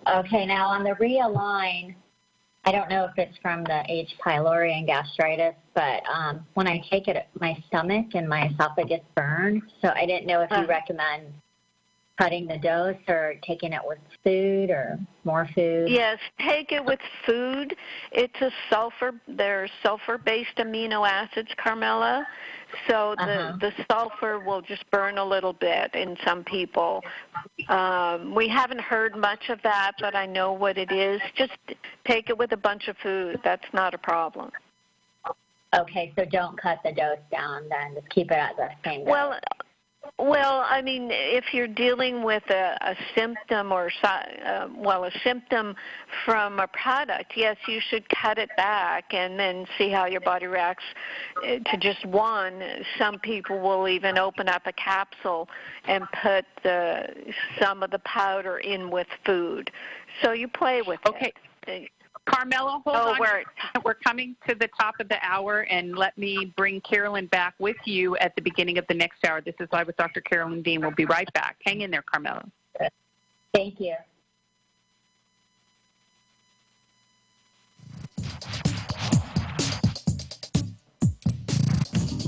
Okay, now on the ReAline, I don't know if it's from the H. pylori and gastritis, but when I take it, my stomach and my esophagus burn. So I didn't know if you recommend cutting the dose or taking it with food or more food. Yes, take it with food. It's there's sulfur-based amino acids, Carmela. So the sulfur will just burn a little bit in some people. We haven't heard much of that, but I know what it is. Just take it with a bunch of food. That's not a problem. Okay, so don't cut the dose down then. Just keep it at the same dose. Well, I mean, if you're dealing with a symptom or a symptom from a product, yes, you should cut it back and then see how your body reacts to just one. Some people will even open up a capsule and put some of the powder in with food. So you play with it. Carmela, hold on. We're coming to the top of the hour, and let me bring Carolyn back with you at the beginning of the next hour. This is Live with Dr. Carolyn Dean. We'll be right back. Hang in there, Carmela. Thank you.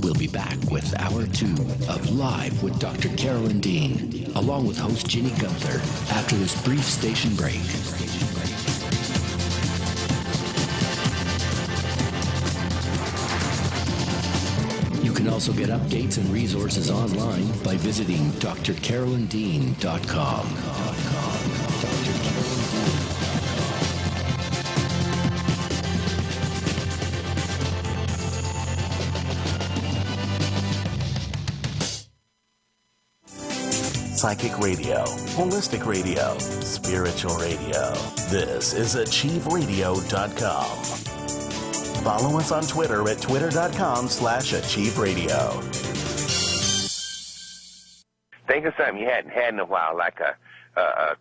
We'll be back with Hour 2 of Live with Dr. Carolyn Dean, along with host Ginney Gunther, after this brief station break. You can also get updates and resources online by visiting drcarolyndean.com. Psychic radio, holistic radio, spiritual radio. This is AchieveRadio.com. Follow us on Twitter at twitter.com/AchieveRadio. Think of something you hadn't had in a while, like a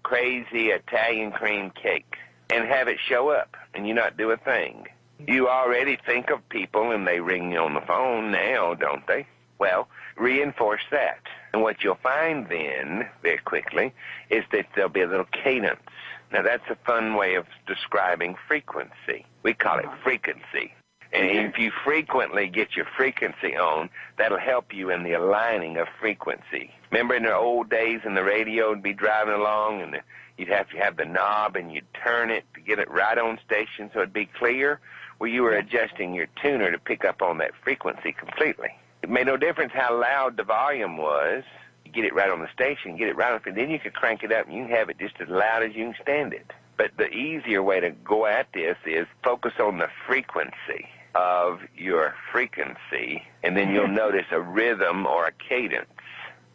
crazy Italian cream cake, and have it show up, and you not do a thing. You already think of people, and they ring you on the phone now, don't they? Well, reinforce that. And what you'll find then, very quickly, is that there'll be a little cadence. Now, that's a fun way of describing frequency. We call it frequency. And if you frequently get your frequency on, that'll help you in the aligning of frequency. Remember in the old days in the radio, you'd be driving along, and you'd have to have the knob, and you'd turn it to get it right on station so it'd be clear? Well, you were adjusting your tuner to pick up on that frequency completely. It made no difference how loud the volume was. You get it right on the station, get it right up, and then you could crank it up, and you can have it just as loud as you can stand it. But the easier way to go at this is focus on the frequency of your frequency, and then you'll notice a rhythm or a cadence.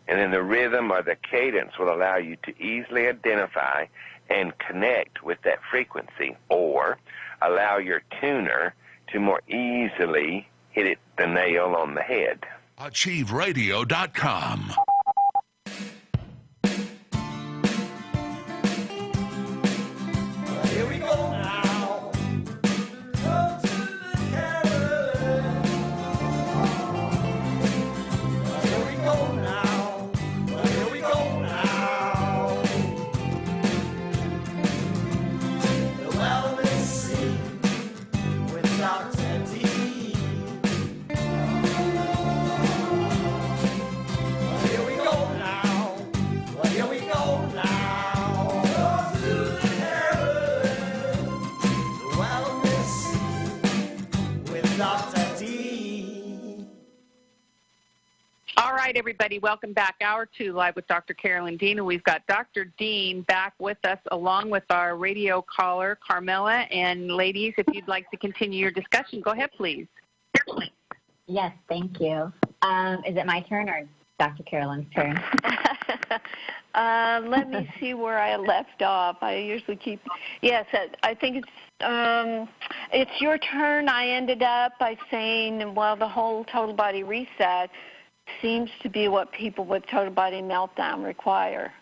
And then the rhythm or the cadence will allow you to easily identify and connect with that frequency, or allow your tuner to more easily hit the nail on the head. AchieveRadio.com. Here we go now. Go to the Carolyn. Here we go now. Here we go now. The wellness scene with Dr. D. Here we right, everybody, welcome back. Hour 2, Live with Dr. Carolyn Dean. And we've got Dr. Dean back with us along with our radio caller, Carmela. And ladies, if you'd like to continue your discussion, go ahead, please. Yes, thank you. Is it my turn or Dr. Carolyn's turn? Let me see where I left off. I usually keep. Yes, I think it's your turn. I ended up by saying, well, the whole total body reset seems to be what people with total body meltdown require.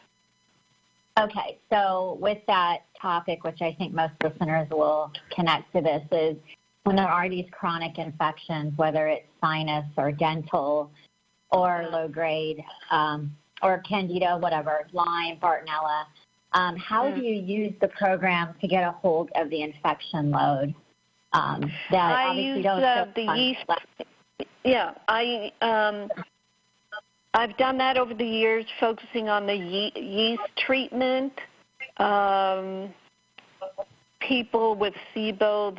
Okay, so with that topic, which I think most listeners will connect to this, is when there are these chronic infections, whether it's sinus or dental or low grade or candida, whatever, Lyme, Bartonella, how do you use the program to get a hold of the infection load? I use the yeast. Yeah, I've done that over the years, focusing on the yeast treatment. People with SIBO,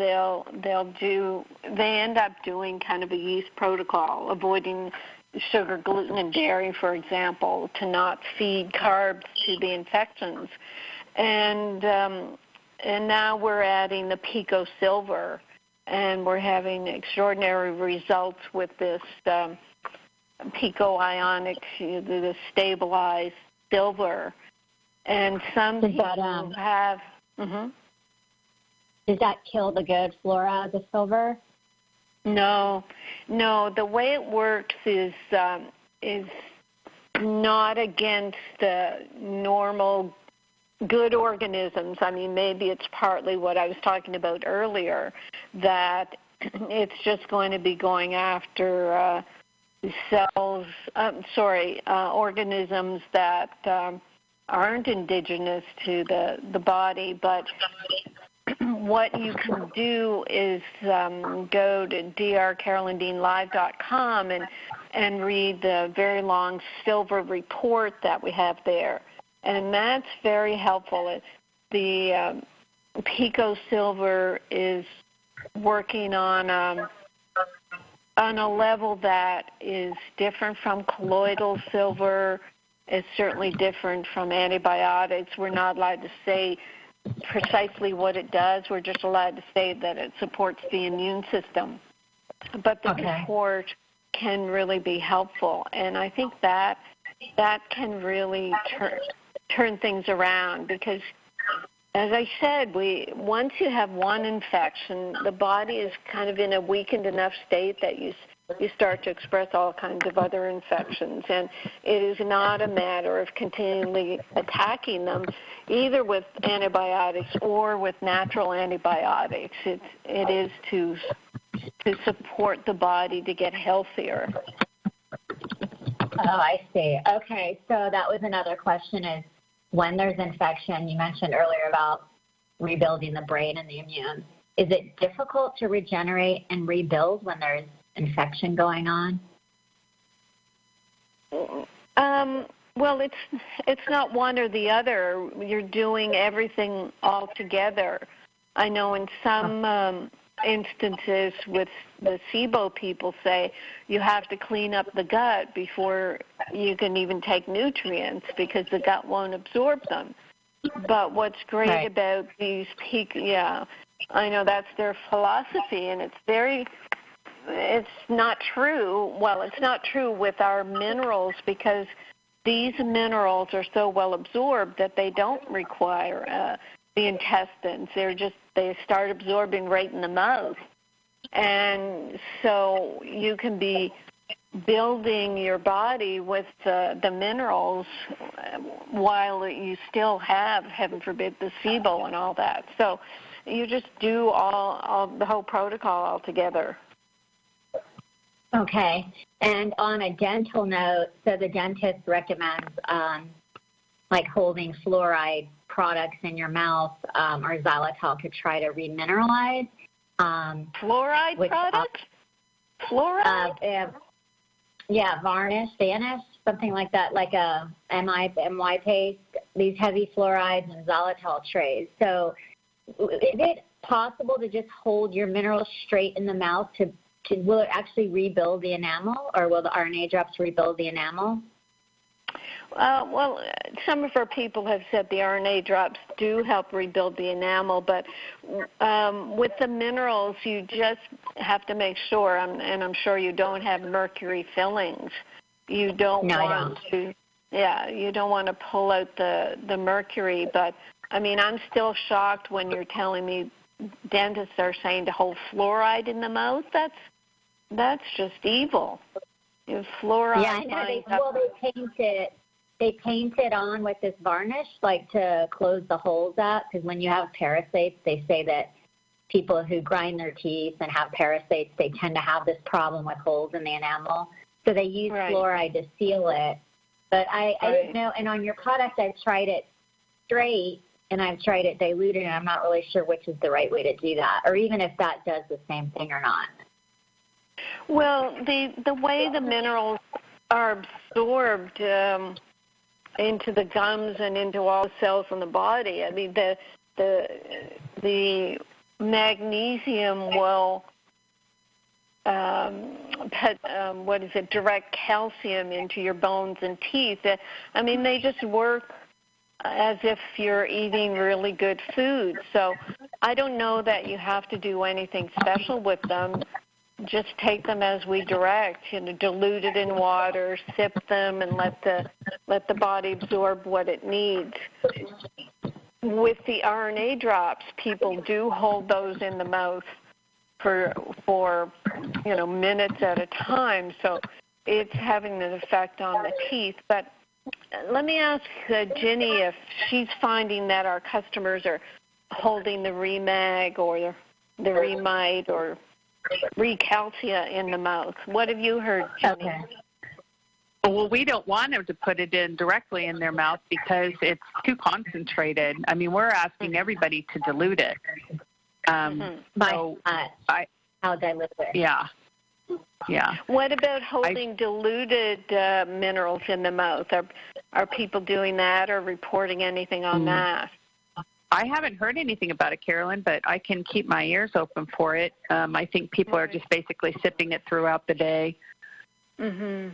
they end up doing kind of a yeast protocol, avoiding sugar, gluten, and dairy, for example, to not feed carbs to the infections. And now we're adding the Pico-Silver, and we're having extraordinary results with this Pico-Ionic, the stabilized silver. And some people have... Does that kill the good flora of the silver? No. The way it works is not against the normal good organisms. I mean, maybe it's partly what I was talking about earlier, that it's just going to be going after organisms that aren't indigenous to the body, but what you can do is go to drcarolyndeanlive.com and read the very long silver report that we have there. And that's very helpful. The Pico-Silver is working on a level that is different from colloidal silver. It's certainly different from antibiotics. We're not allowed to say precisely what it does. We're just allowed to say that it supports the immune system. But the report can really be helpful, and I think that can really turn things around, because, as I said, once you have one infection, the body is kind of in a weakened enough state that you start to express all kinds of other infections. And it is not a matter of continually attacking them, either with antibiotics or with natural antibiotics. It is to support the body to get healthier. Oh, I see. Okay, so that was another question, is when there's infection, you mentioned earlier about rebuilding the brain and the immune. Is it difficult to regenerate and rebuild when there's infection going on? Well, it's not one or the other. You're doing everything all together. I know in some instances with the SIBO people say you have to clean up the gut before you can even take nutrients because the gut won't absorb them. But what's great about these I know that's their philosophy, and it's not true. Well, it's not true with our minerals, because these minerals are so well absorbed that they don't require the intestines. They start absorbing right in the mouth. And so you can be building your body with the minerals while you still have, heaven forbid, the SIBO and all that. So you just do all the whole protocol all together. Okay. And on a dental note, so the dentist recommends like holding fluoride products in your mouth or xylitol to try to remineralize. Fluoride products? Fluoride? Varnish, Vanish, something like that, like a MY paste, these heavy fluorides and xylitol trays. So is it possible to just hold your minerals straight in the mouth to will it actually rebuild the enamel, or will the RNA drops rebuild the enamel? Well, some of our people have said the RNA drops do help rebuild the enamel, but with the minerals, you just have to make sure, and I'm sure you don't have mercury fillings. You don't want to, you don't want to pull out the mercury. But I mean, I'm still shocked when you're telling me dentists are saying to hold fluoride in the mouth. That's just evil. Fluoride. Yeah, I know. They paint it on with this varnish, like to close the holes out, because when you have parasites, they say that people who grind their teeth and have parasites, they tend to have this problem with holes in the enamel. So they use fluoride to seal it. But I didn't know, and on your product, I've tried it straight, and I've tried it diluted, and I'm not really sure which is the right way to do that, or even if that does the same thing or not. Well, the way the minerals are absorbed into the gums and into all the cells in the body, I mean, the magnesium will direct calcium into your bones and teeth. I mean, they just work as if you're eating really good food. So I don't know that you have to do anything special with them. Just take them as we direct, dilute it in water, sip them, and let the body absorb what it needs. With the RNA drops, people do hold those in the mouth for minutes at a time, so it's having an effect on the teeth. But let me ask Ginney if she's finding that our customers are holding the Re-Mag or the Re-Myte or Recalcia in the mouth. What have you heard, Ginney? Okay. Well, we don't want them to put it in directly in their mouth because it's too concentrated. I mean, we're asking everybody to dilute it. So how dilute it? Yeah. Yeah. What about holding diluted minerals in the mouth? Are people doing that or reporting anything on that? I haven't heard anything about it, Carolyn, but I can keep my ears open for it. I think people are just basically sipping it throughout the day. Mm-hmm.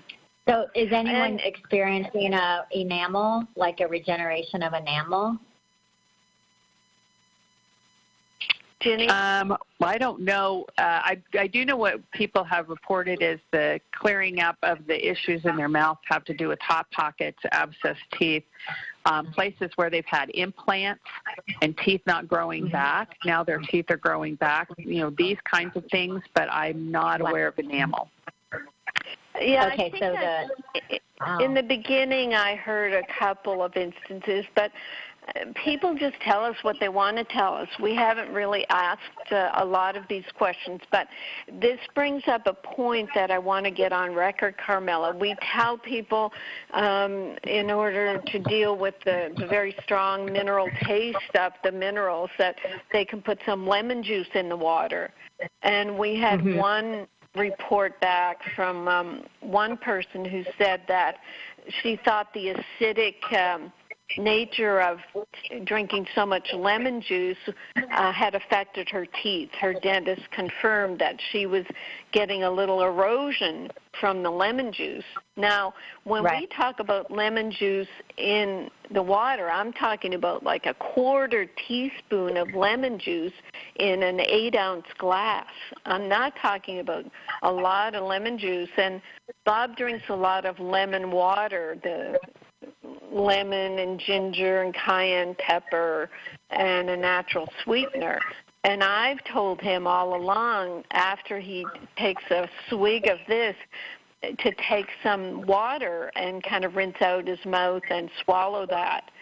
So is anyone experiencing enamel, like a regeneration of enamel? Ginney? I don't know. I do know what people have reported is the clearing up of the issues in their mouth have to do with hot pockets, abscessed teeth, places where they've had implants and teeth not growing back. Now their teeth are growing back, these kinds of things, but I'm not aware of enamel. Yeah, okay, I think in the beginning I heard a couple of instances, but people just tell us what they want to tell us. We haven't really asked a lot of these questions, but this brings up a point that I want to get on record, Carmela. We tell people in order to deal with the very strong mineral taste of the minerals that they can put some lemon juice in the water. And we had one report back from one person who said that she thought the acidic nature of drinking so much lemon juice had affected her teeth. Her dentist confirmed that she was getting a little erosion from the lemon juice. Now, when we talk about lemon juice in the water, I'm talking about like a quarter teaspoon of lemon juice in an 8-ounce glass. I'm not talking about a lot of lemon juice. And Bob drinks a lot of lemon water, the lemon and ginger and cayenne pepper and a natural sweetener. And I've told him all along, after he takes a swig of this, to take some water and kind of rinse out his mouth and swallow that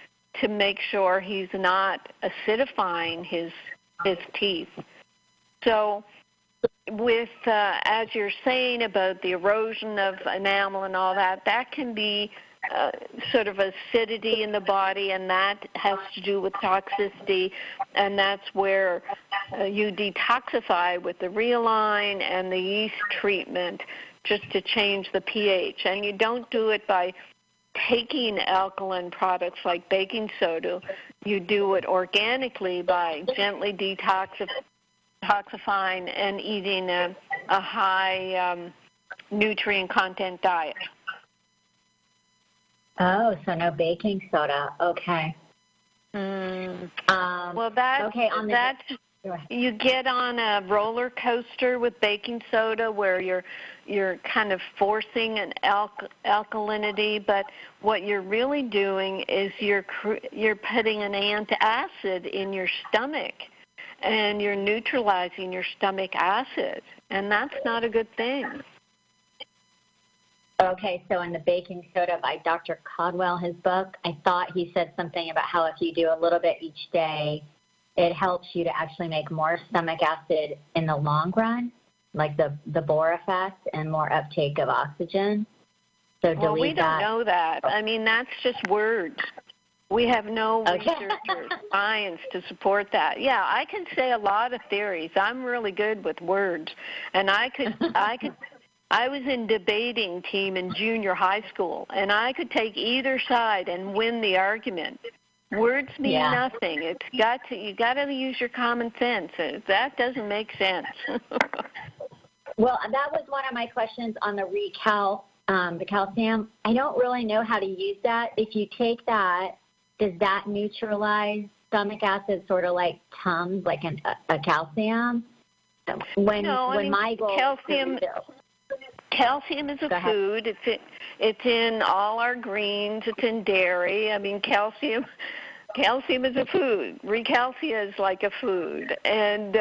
to make sure he's not acidifying his teeth. So with, as you're saying about the erosion of enamel and all that, that can be sort of acidity in the body, and that has to do with toxicity, and that's where you detoxify with the ReAline and the yeast treatment just to change the pH. And you don't do it by taking alkaline products like baking soda. You do it organically by gently detoxifying and eating a high nutrient content diet. Oh, so no baking soda. Okay. Well, that's you get on a roller coaster with baking soda where you're kind of forcing an alkalinity, but what you're really doing is you're putting an antacid in your stomach, and you're neutralizing your stomach acid, and that's not a good thing. Okay, so in the baking soda by Dr. Caldwell, his book, I thought he said something about how if you do a little bit each day, it helps you to actually make more stomach acid in the long run, like the Bohr effect and more uptake of oxygen. So well, we don't know that. I mean, that's just words. We have no research or science to support that. Yeah, I can say a lot of theories. I'm really good with words, and I was in debating team in junior high school, and I could take either side and win the argument. Words mean nothing. You got to use your common sense. That doesn't make sense. Well, that was one of my questions on the the calcium. I don't really know how to use that. If you take that, does that neutralize stomach acid, sort of like Tums, like a calcium? My goal calcium. Calcium is a food. It's in all our greens. It's in dairy. I mean, calcium is a food. Recalcia is like a food. And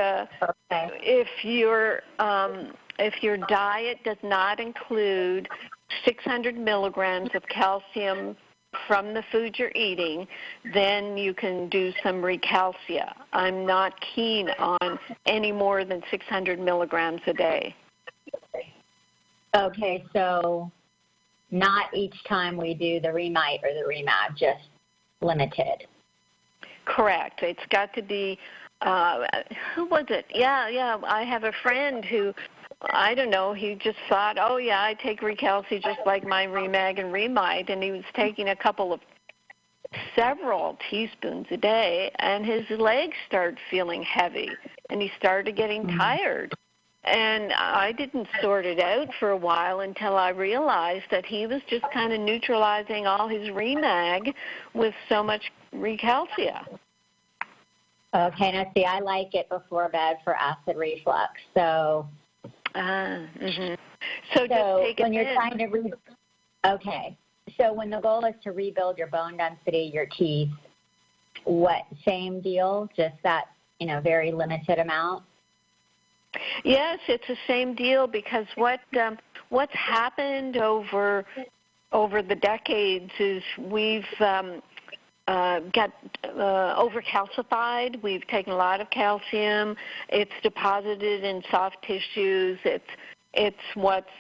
if your diet does not include 600 milligrams of calcium from the food you're eating, then you can do some recalcia. I'm not keen on any more than 600 milligrams a day. Okay, so not each time we do the Re-Myte or the Re-Mag, just limited. Correct. It's got to be, who was it? Yeah, I have a friend who, I don't know, he just thought, oh, yeah, I take Recalci just like my Re-Mag and Re-Myte, and he was taking several teaspoons a day, and his legs started feeling heavy, and he started getting tired. And I didn't sort it out for a while until I realized that he was just kind of neutralizing all his Re-Mag with so much Recalcia. Okay, now see, I like it before bed for acid reflux. So, So just take when you're trying to okay, so when the goal is to rebuild your bone density, your teeth, same deal? Just that very limited amount. Yes, it's the same deal because what's happened over the decades is we've got overcalcified. We've taken a lot of calcium. It's deposited in soft tissues. It's what's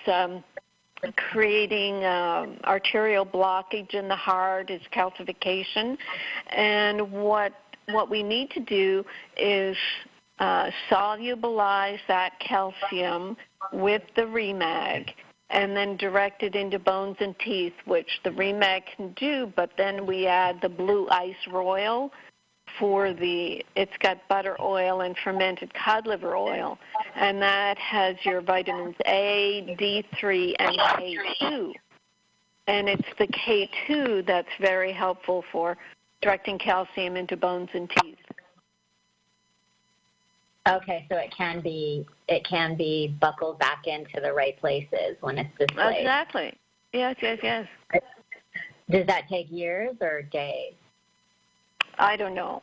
creating arterial blockage in the heart is calcification. And what we need to do is solubilize that calcium with the Re-Mag and then direct it into bones and teeth, which the Re-Mag can do, but then we add the blue ice royal it's got butter oil and fermented cod liver oil, and that has your vitamins A, D3, and K2. And it's the K2 that's very helpful for directing calcium into bones and teeth. Okay, so it can be buckled back into the right places when it's displayed. Exactly. Yes. Does that take years or days? I don't know.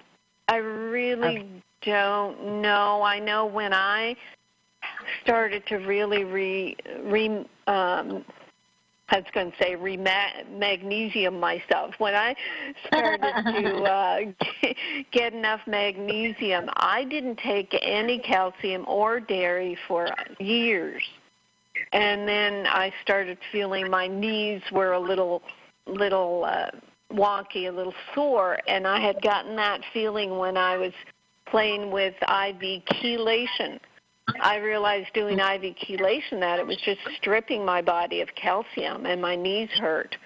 I really don't know. I know when I started to really magnesium myself. When I started to get enough magnesium, I didn't take any calcium or dairy for years. And then I started feeling my knees were a little wonky, a little sore, and I had gotten that feeling when I was playing with IV chelation. I realized doing IV chelation that it was just stripping my body of calcium, and my knees hurt.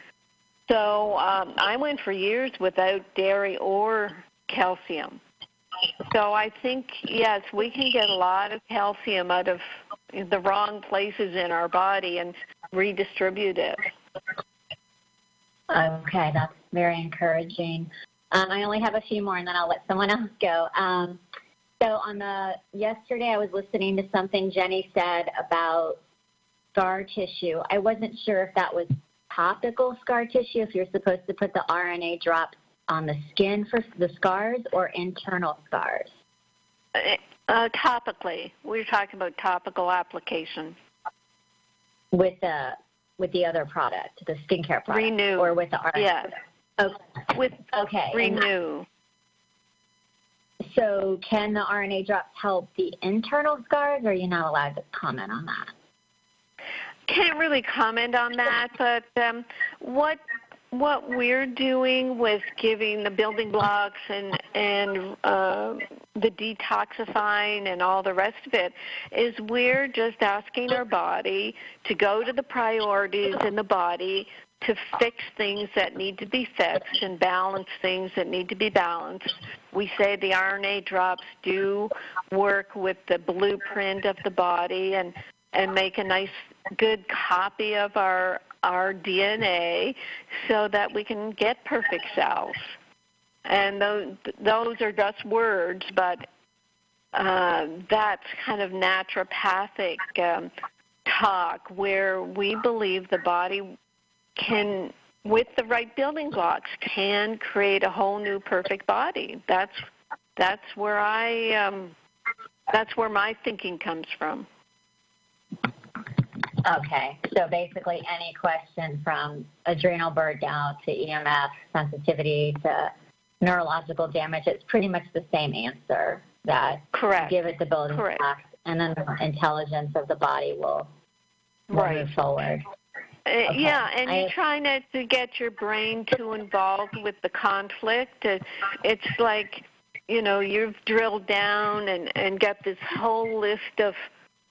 So I went for years without dairy or calcium. So I think, yes, we can get a lot of calcium out of the wrong places in our body and redistribute it. Okay, that's very encouraging. I only have a few more, and then I'll let someone else go. So yesterday I was listening to something Ginney said about scar tissue. I wasn't sure if that was topical scar tissue, if you're supposed to put the RNA drops on the skin for the scars, or internal scars. Topically. We're talking about topical application. With the other product, the skincare product? Renew. Or with the RNA? Yes. Okay. Renew. So can the RNA drops help the internal scars, or are you not allowed to comment on that? Can't really comment on that, but what we're doing with giving the building blocks and the detoxifying and all the rest of it is we're just asking our body to go to the priorities in the body to fix things that need to be fixed and balance things that need to be balanced. We say the RNA drops do work with the blueprint of the body and make a nice, good copy of our DNA so that we can get perfect cells. And those are just words, but that's kind of naturopathic talk where we believe the body can, with the right building blocks, can create a whole new perfect body. That's where that's where my thinking comes from. Okay, so basically any question from adrenal burnout to EMF sensitivity to neurological damage, it's pretty much the same answer, that correct. Give it the building blocks, and then the intelligence of the body will move forward. Okay. Yeah, and you try not to get your brain too involved with the conflict. It's like, you've drilled down and got this whole list of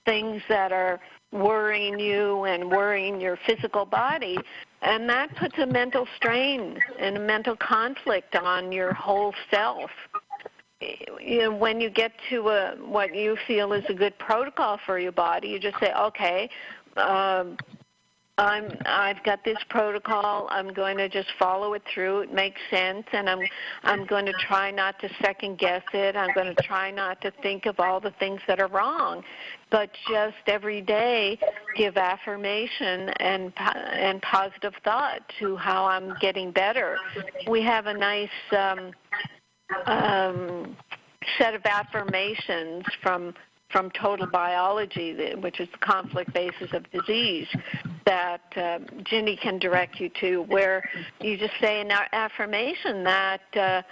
things that are worrying you and worrying your physical body, and that puts a mental strain and a mental conflict on your whole self. When you get to what you feel is a good protocol for your body, you just say, okay, I've got this protocol. I'm going to just follow it through. It makes sense, and I'm going to try not to second guess it. I'm going to try not to think of all the things that are wrong, but just every day give affirmation and positive thought to how I'm getting better. We have a nice set of affirmations from Total Biology, which is the conflict basis of disease, that Ginney can direct you to, where you just say an affirmation that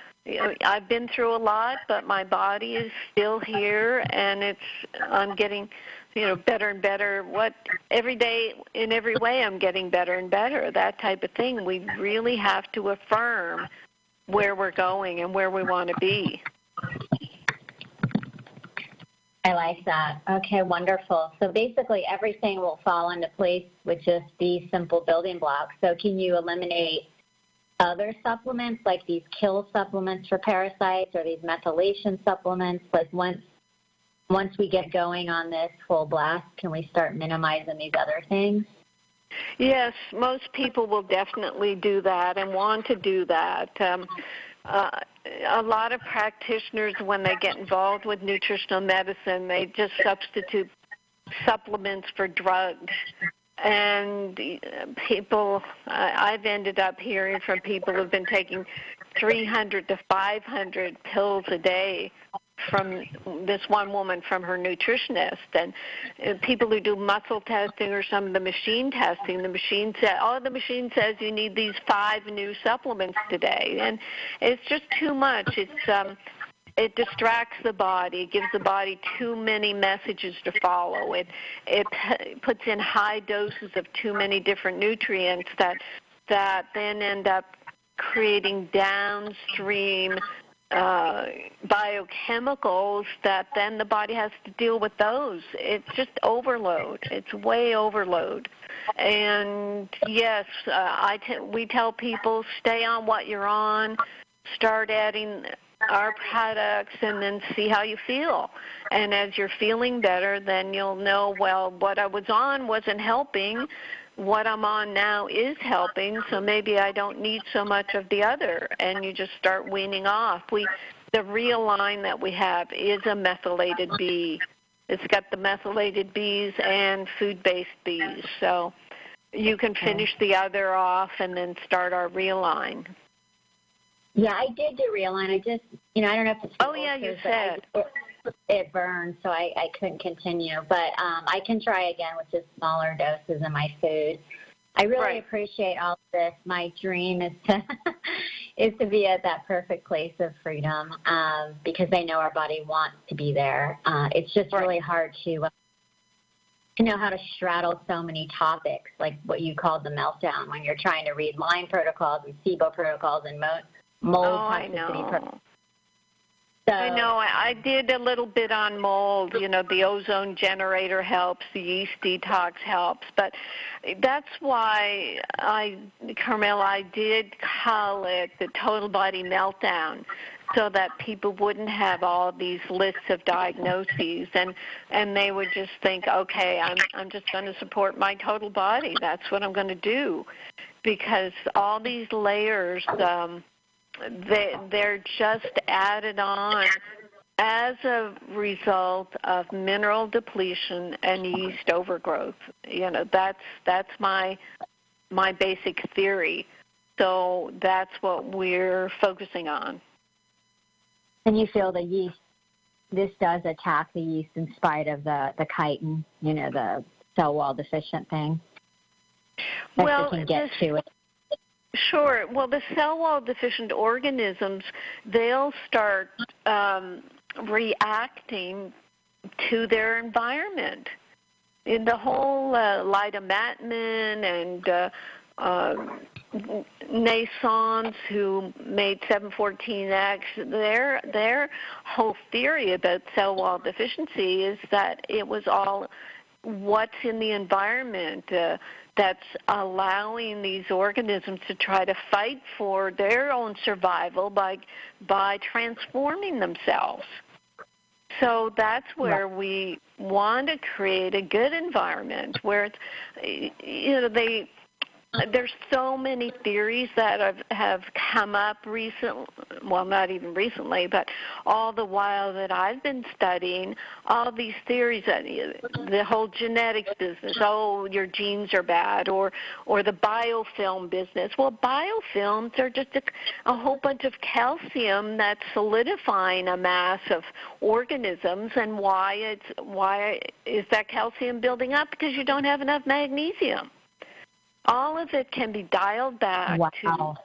I've been through a lot, but my body is still here, and I'm getting better and better. Every day, in every way, I'm getting better and better. That type of thing. We really have to affirm where we're going and where we want to be. I like that. Okay, wonderful. So basically everything will fall into place with just these simple building blocks. So can you eliminate other supplements, like these kill supplements for parasites or these methylation supplements? Like once we get going on this full blast, can we start minimizing these other things? Yes, most people will definitely do that and want to do that. A lot of practitioners, when they get involved with nutritional medicine, they just substitute supplements for drugs. And people, I've ended up hearing from people who've been taking 300 to 500 pills a day from this one woman from her nutritionist. And people who do muscle testing or some of the machine testing, the machine says you need these 5 new supplements today. And it's just too much. It distracts the body. It gives the body too many messages to follow. It puts in high doses of too many different nutrients that then end up creating downstream biochemicals that then the body has to deal with those. It's just overload. It's way overload. And yes, we tell people stay on what you're on, start adding our products and then see how you feel. And as you're feeling better, then you'll know, well, what I was on wasn't helping. What I'm on now is helping, so maybe I don't need so much of the other, and you just start weaning off. The ReAline that we have is a methylated bee. It's got the methylated bees and food-based bees, so you can finish the other off and then start our ReAline. Yeah, I did do ReAline. I just, I don't know if it's... Oh, yeah, you said. It burned, so I couldn't continue. But I can try again with just smaller doses in my food. I really appreciate all of this. My dream is to be at that perfect place of freedom because I know our body wants to be there. It's just really hard to know how to straddle so many topics, like what you called the meltdown, when you're trying to read Lyme protocols and SIBO protocols and mold toxicity protocols. So, I know. I did a little bit on mold. The ozone generator helps, the yeast detox helps. But that's why Carmela, I did call it the total body meltdown, so that people wouldn't have all these lists of diagnoses, and they would just think, okay, I'm just going to support my total body. That's what I'm going to do, because all these layers. They're just added on as a result of mineral depletion and yeast overgrowth. That's my basic theory. So that's what we're focusing on. And you feel the yeast, this does attack the yeast in spite of the chitin, the cell wall deficient thing? Well, we can get to it. Sure. Well, the cell wall deficient organisms, they'll start reacting to their environment. In the whole Lidomatin and Naissance, who made 714X, their whole theory about cell wall deficiency is that it was all what's in the environment that's allowing these organisms to try to fight for their own survival by transforming themselves. So that's where we want to create a good environment where it's, there's so many theories that have come up recently, well, not even recently, but all the while that I've been studying, all these theories, that the whole genetics business, your genes are bad, or the biofilm business. Well, biofilms are just a whole bunch of calcium that's solidifying a mass of organisms, and why is that calcium building up? Because you don't have enough magnesium. All of it can be dialed back to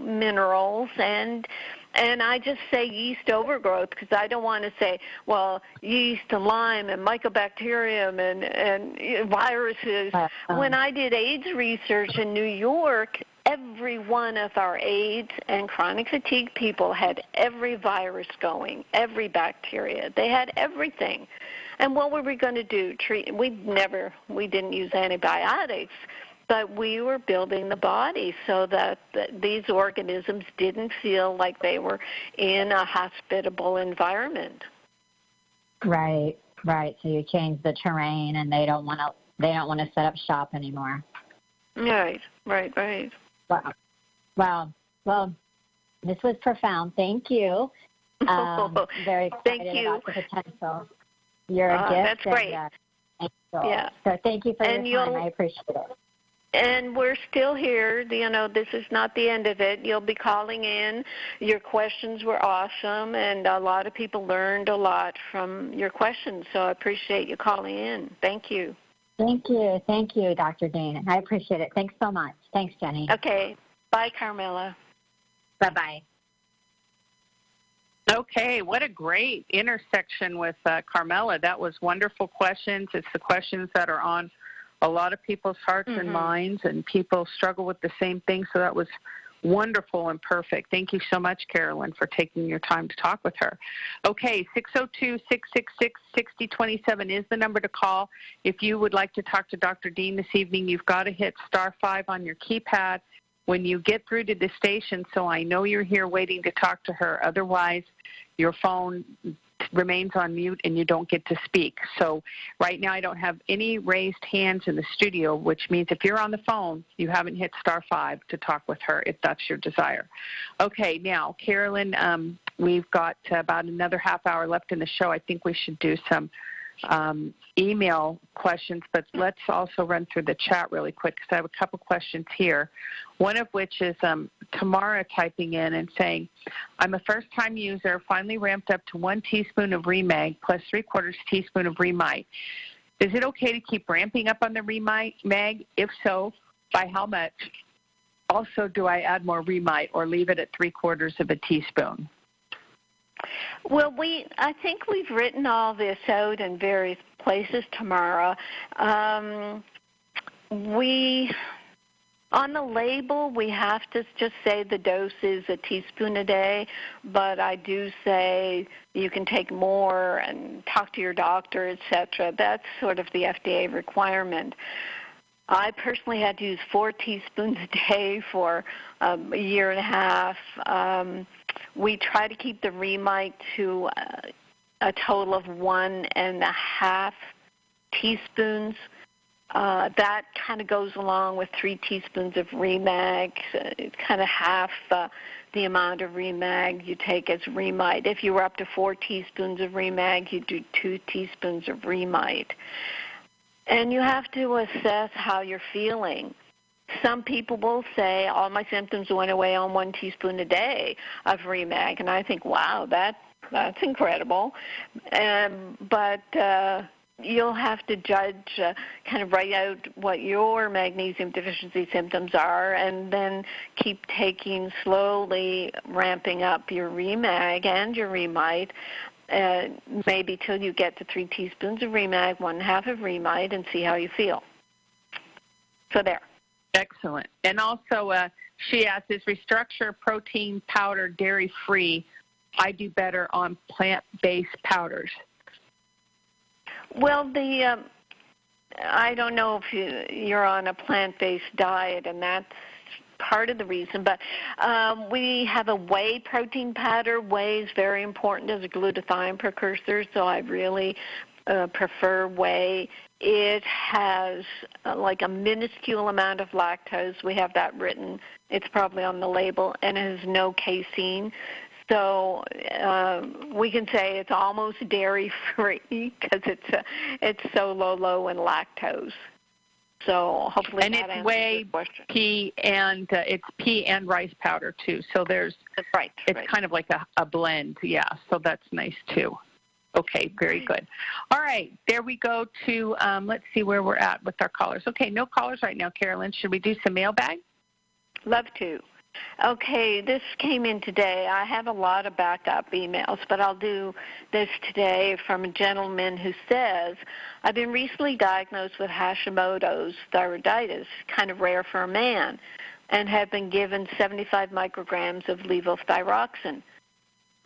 minerals, and I just say yeast overgrowth because I don't want to say, well, yeast and Lyme and mycobacterium and viruses. When I did AIDS research in New York, every one of our AIDS and chronic fatigue people had every virus going, every bacteria. They had everything. And what were we going to do? We didn't use antibiotics. But we were building the body so that these organisms didn't feel like they were in a hospitable environment. Right. So you change the terrain, and they don't want to set up shop anymore. Right. Wow. Well, this was profound. Thank you. Very excited about the potential. You're a gift. That's great. Yeah. So thank you for your time. I appreciate it. And we're still here. This is not the end of it. You'll be calling in. Your questions were awesome, and a lot of people learned a lot from your questions, so I appreciate you calling in. Thank you. Thank you, Dr. Dean. I appreciate it. Thanks so much. Thanks, Ginney. Okay. Bye, Carmela. Bye-bye. Okay, what a great intersection with Carmela. That was wonderful questions. It's the questions that are on a lot of people's hearts and minds, and people struggle with the same thing, so that was wonderful and perfect. Thank you so much, Carolyn, for taking your time to talk with her. Okay, 602-666-6027 is the number to call. If you would like to talk to Dr. Dean this evening, you've got to hit *5 on your keypad. when you get through to the station so I know you're here waiting to talk to her. Otherwise, your phone remains on mute and you don't get to speak. So right now I don't have any raised hands in the studio, which means if you're on the phone, you haven't hit *5 to talk with her if that's your desire. Okay, now, Carolyn, we've got about another half hour left in the show. I think we should do some email questions, but let's also run through the chat really quick because I have a couple questions here. One of which is Tamara typing in and saying, I'm a first-time user, finally ramped up to 1 teaspoon of Re-Mag plus 3/4 teaspoon of Re-Myte. Is it okay to keep ramping up on the Re-Mag? If so, by how much? Also, do I add more Re-Myte or leave it at 3/4 of a teaspoon? Well, I think we've written all this out in various places, Tamara. On the label, we have to just say the dose is a teaspoon a day, but I do say you can take more and talk to your doctor, etc. That's sort of the FDA requirement. I personally had to use 4 teaspoons a day for a year and a half. We try to keep the Re-Myte to a total of 1.5 teaspoons. That kind of goes along with 3 teaspoons of Re-Mag. It's kind of half the amount of Re-Mag you take as Re-Myte. If you were up to 4 teaspoons of Re-Mag, you do 2 teaspoons of Re-Myte. And you have to assess how you're feeling. Some people will say, all my symptoms went away on 1 teaspoon a day of Re-Mag, and I think, wow, that's incredible. But you'll have to judge, kind of write out what your magnesium deficiency symptoms are, and then keep taking slowly, ramping up your Re-Mag and your Re-Myte, maybe till you get to 3 teaspoons of Re-Mag, 1/2 of Re-Myte, and see how you feel. So there. Excellent. And also, she asks, is ReStructure protein powder dairy-free? I do better on plant-based powders. Well, I don't know if you're on a plant-based diet, and that's part of the reason, but we have a whey protein powder. Whey is very important as a glutathione precursor, so I really prefer whey. It has like a minuscule amount of lactose. We have that written. It's probably on the label, and it has no casein. So we can say it's almost dairy-free because it's so low in lactose. So hopefully and that it's answers whey, your question. It's pea and rice powder too. So it's kind of like a blend. Yeah. So that's nice too. Okay, very good. All right, there we go to, let's see where we're at with our callers. Okay, no callers right now, Carolyn. Should we do some mailbag? Love to. Okay, this came in today. I have a lot of backup emails, but I'll do this today from a gentleman who says, I've been recently diagnosed with Hashimoto's thyroiditis, kind of rare for a man, and have been given 75 micrograms of levothyroxine.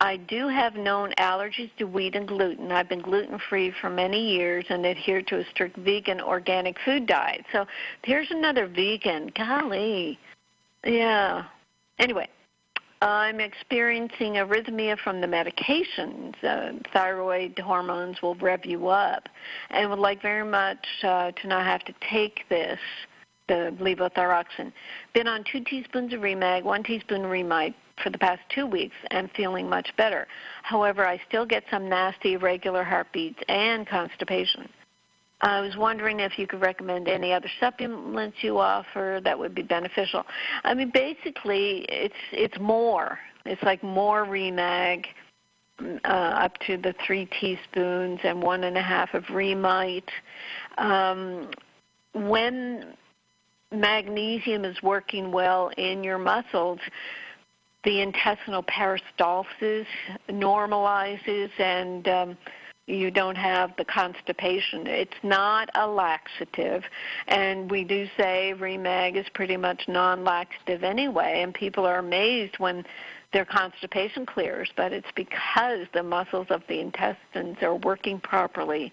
I do have known allergies to wheat and gluten. I've been gluten-free for many years and adhere to a strict vegan organic food diet. So here's another vegan. Golly. Yeah. Anyway, I'm experiencing arrhythmia from the medications. Thyroid hormones will rev you up. And would like very much to not have to take the levothyroxine. Been on 2 teaspoons of Re-Mag, 1 teaspoon of Re-Myte for the past 2 weeks and feeling much better. However, I still get some nasty irregular heartbeats and constipation. I was wondering if you could recommend any other supplements you offer that would be beneficial. I mean, basically, it's more. It's like more Re-Mag, up to the 3 teaspoons and 1.5 of Re-Myte. When magnesium is working well in your muscles, the intestinal peristalsis normalizes, and you don't have the constipation. It's not a laxative, and we do say Re-Mag is pretty much non-laxative anyway, and people are amazed when their constipation clears, but it's because the muscles of the intestines are working properly.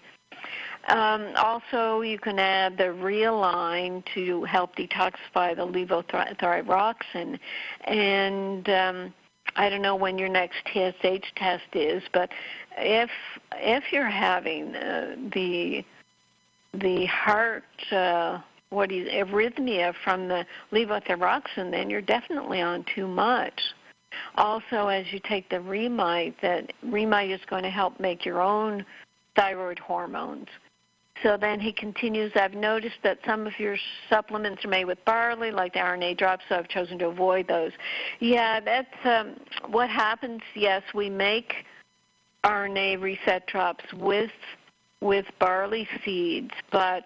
Also, you can add the ReAline to help detoxify the levothyroxine. And I don't know when your next TSH test is, but if you're having the heart arrhythmia from the levothyroxine, then you're definitely on too much. Also, as you take the Re-Myte, that Re-Myte is going to help make your own thyroid hormones. So then he continues, I've noticed that some of your supplements are made with barley, like the RNA drops, so I've chosen to avoid those. Yeah, that's what happens. Yes, we make RNA reset drops with barley seeds, but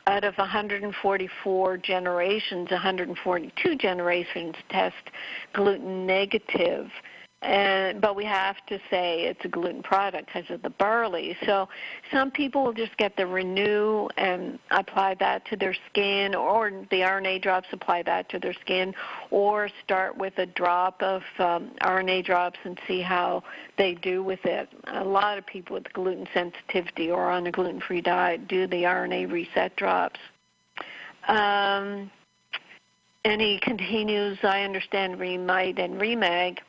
out of 144 generations, 142 generations test gluten negative. But we have to say it's a gluten product because of the barley. So some people will just get the Renew and apply that to their skin, or the RNA drops, apply that to their skin, or start with a drop of RNA drops and see how they do with it. A lot of people with gluten sensitivity or on a gluten-free diet do the RNA reset drops. And he continues, I understand Re-Myte and Re-Mag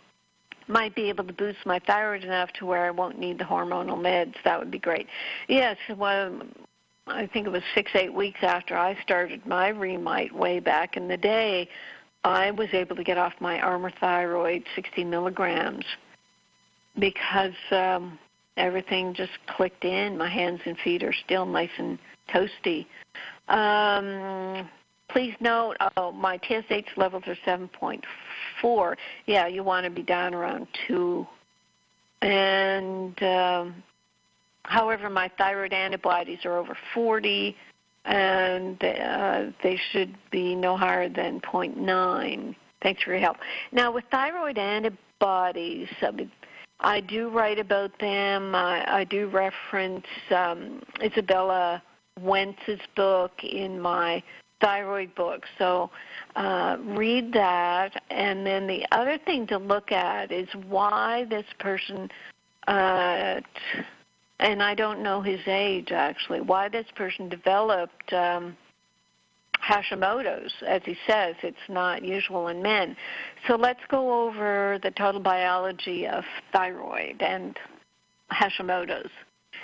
might be able to boost my thyroid enough to where I won't need the hormonal meds. That would be great. Yes, well, I think it was 6-8 weeks after I started my Re-Myte way back in the day, I was able to get off my Armour Thyroid 60 milligrams because everything just clicked in. My hands and feet are still nice and toasty. Please note, my TSH levels are 7.4. Yeah, you want to be down around 2. And however, my thyroid antibodies are over 40, and they should be no higher than 0.9. Thanks for your help. Now, with thyroid antibodies, I do write about them. I do reference Isabella Wentz's book in my thyroid book. So read that. And then the other thing to look at is why this person, and I don't know his age actually, why this person developed Hashimoto's. As he says, it's not usual in men. So let's go over the total biology of thyroid and Hashimoto's.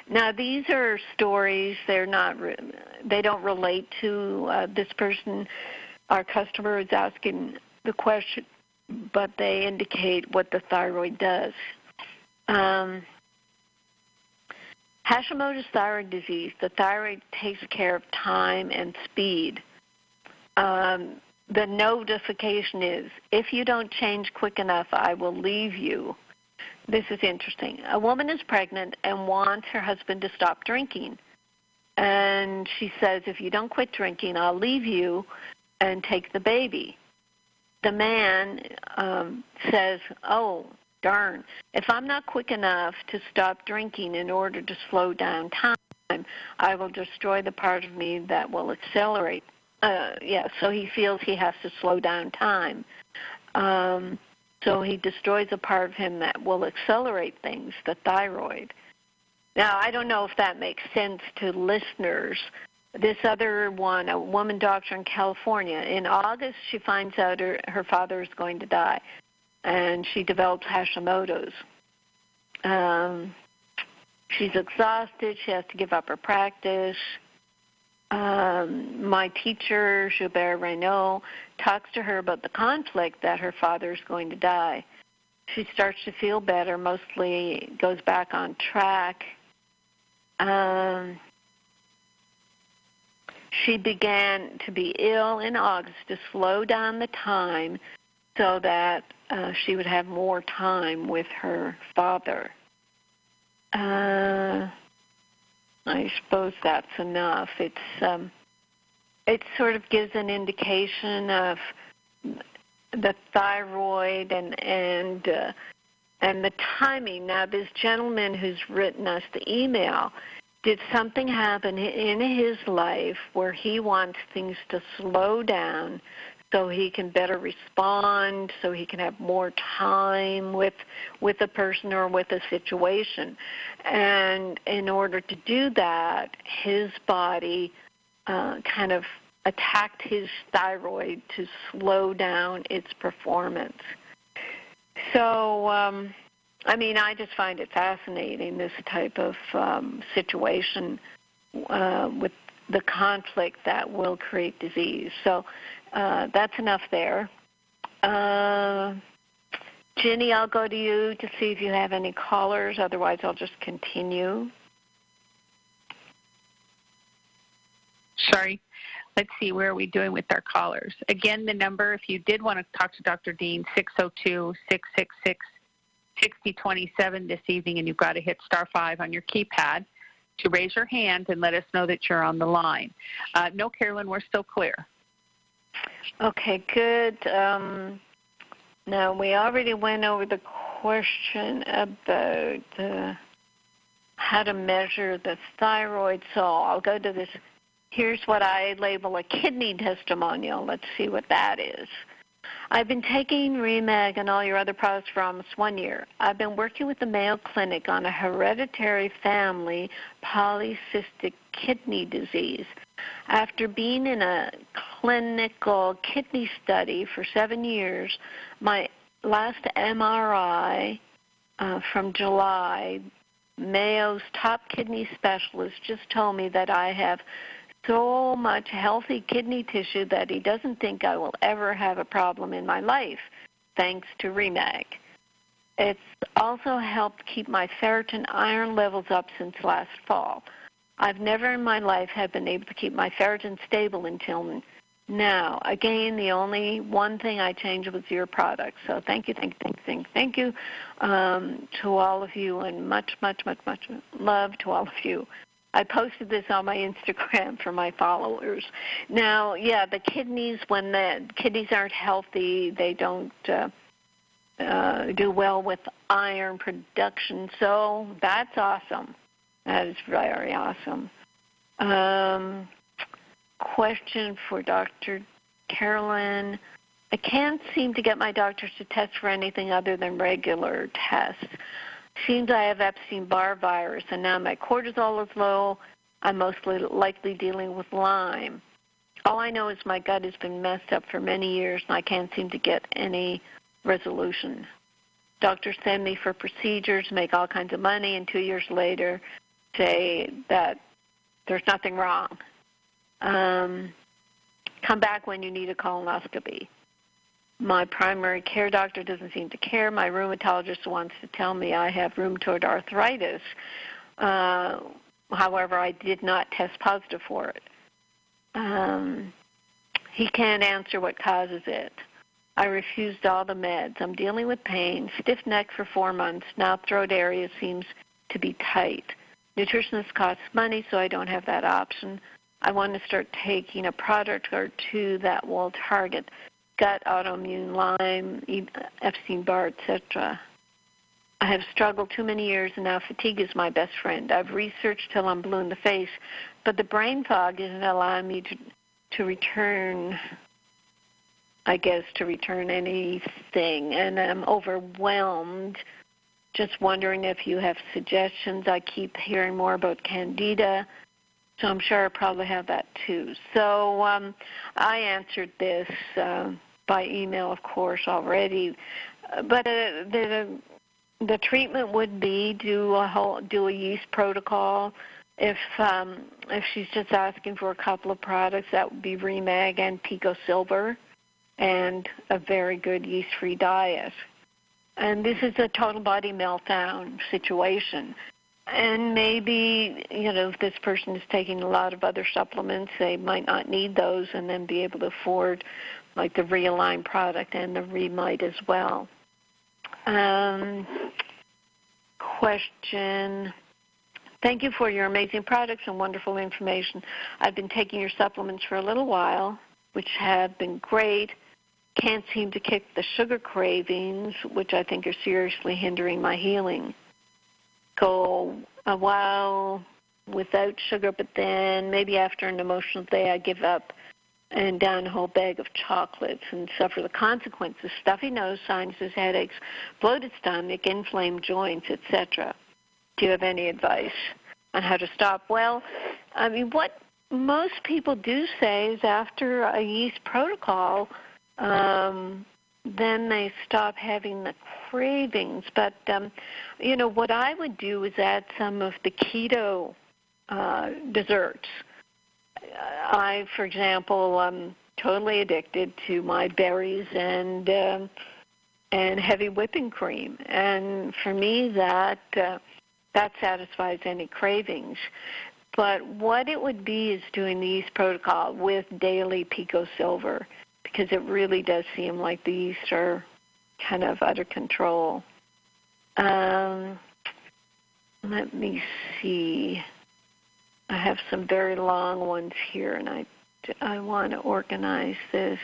Now, these are stories. They don't relate to this person. Our customer is asking the question, but they indicate what the thyroid does. Hashimoto's thyroid disease, the thyroid takes care of time and speed. The notification is, if you don't change quick enough, I will leave you. This is interesting. A woman is pregnant and wants her husband to stop drinking. And she says, if you don't quit drinking, I'll leave you and take the baby. The man says, oh, darn, if I'm not quick enough to stop drinking in order to slow down time, I will destroy the part of me that will accelerate. So he feels he has to slow down time. So he destroys a part of him that will accelerate things, the thyroid. Now, I don't know if that makes sense to listeners. This other one, a woman doctor in California, in August she finds out her father is going to die, and she develops Hashimoto's. She's exhausted. She has to give up her practice. My teacher, Gilbert Reynaud, talks to her about the conflict that her father is going to die. She starts to feel better, mostly goes back on track. She began to be ill in August to slow down the time so that she would have more time with her father. I suppose that's enough. It sort of gives an indication of the thyroid and the timing. Now, this gentleman who's written us the email, did something happen in his life where he wants things to slow down so he can better respond, so he can have more time with a person or with a situation. And in order to do that, his body kind of attacked his thyroid to slow down its performance. So, I just find it fascinating, this type of situation with the conflict that will create disease. So that's enough there. Ginney, I'll go to you to see if you have any callers. Otherwise, I'll just continue. Sorry. Let's see, where are we doing with our callers? Again, the number, if you did want to talk to Dr. Dean, 602-666-6027 this evening, and you've got to hit *5 on your keypad to raise your hand and let us know that you're on the line. No, Carolyn, we're still clear. Okay, good. Now, we already went over the question about how to measure the thyroid, so I'll go to this. Here's what I label a kidney testimonial. Let's see what that is. I've been taking Re-Myte and all your other products for almost 1 year. I've been working with the Mayo Clinic on a hereditary family polycystic kidney disease. After being in a clinical kidney study for 7 years, my last MRI from July, Mayo's top kidney specialist just told me that I have so much healthy kidney tissue that he doesn't think I will ever have a problem in my life, thanks to Re-Myte. It's also helped keep my ferritin iron levels up since last fall. I've never in my life have been able to keep my ferritin stable until now. Again, the only one thing I changed was your product. So thank you to all of you, and much, much, much, much love to all of you. I posted this on my Instagram for my followers. Now, yeah, the kidneys, when the kidneys aren't healthy, they don't do well with iron production. So that's awesome. That is very awesome. Question for Dr. Carolyn. I can't seem to get my doctors to test for anything other than regular tests. Seems I have Epstein-Barr virus, and now my cortisol is low. I'm mostly likely dealing with Lyme. All I know is my gut has been messed up for many years, and I can't seem to get any resolution. Doctors send me for procedures, make all kinds of money, and 2 years later say that there's nothing wrong. Come back when you need a colonoscopy. My primary care doctor doesn't seem to care. My rheumatologist wants to tell me I have rheumatoid arthritis. However, I did not test positive for it. He can't answer what causes it. I refused all the meds. I'm dealing with pain, stiff neck for 4 months. Now throat area seems to be tight. Nutritionist costs money, so I don't have that option. I want to start taking a product or two that will target gut, autoimmune, Lyme, Epstein-Barr, etc. I have struggled too many years, and now fatigue is my best friend. I've researched till I'm blue in the face, but the brain fog isn't allowing me to return anything, and I'm overwhelmed. Just wondering if you have suggestions. I keep hearing more about candida, so I'm sure I probably have that too. So I answered this by email, of course, already. But the treatment would be do a yeast protocol. If she's just asking for a couple of products, that would be Re-Myte and Pico-Silver, and a very good yeast-free diet. And this is a total body meltdown situation. And maybe, if this person is taking a lot of other supplements, they might not need those and then be able to afford, like, the ReAline product and the Re-Myte as well. Question. Thank you for your amazing products and wonderful information. I've been taking your supplements for a little while, which have been great. Can't seem to kick the sugar cravings, which I think are seriously hindering my healing. Go a while without sugar, but then maybe after an emotional day I give up. and down a whole bag of chocolates and suffer the consequences: stuffy nose, sinuses, headaches, bloated stomach, inflamed joints, etc. Do you have any advice on how to stop? Well, I mean, what most people do say is after a yeast protocol, then they stop having the cravings. But, what I would do is add some of the keto desserts. I, for example, am totally addicted to my berries and heavy whipping cream. And for me, that satisfies any cravings. But what it would be is doing the yeast protocol with daily Pico-Silver, because it really does seem like the yeast are kind of out of control. Let me see. I have some very long ones here, and I want to organize this.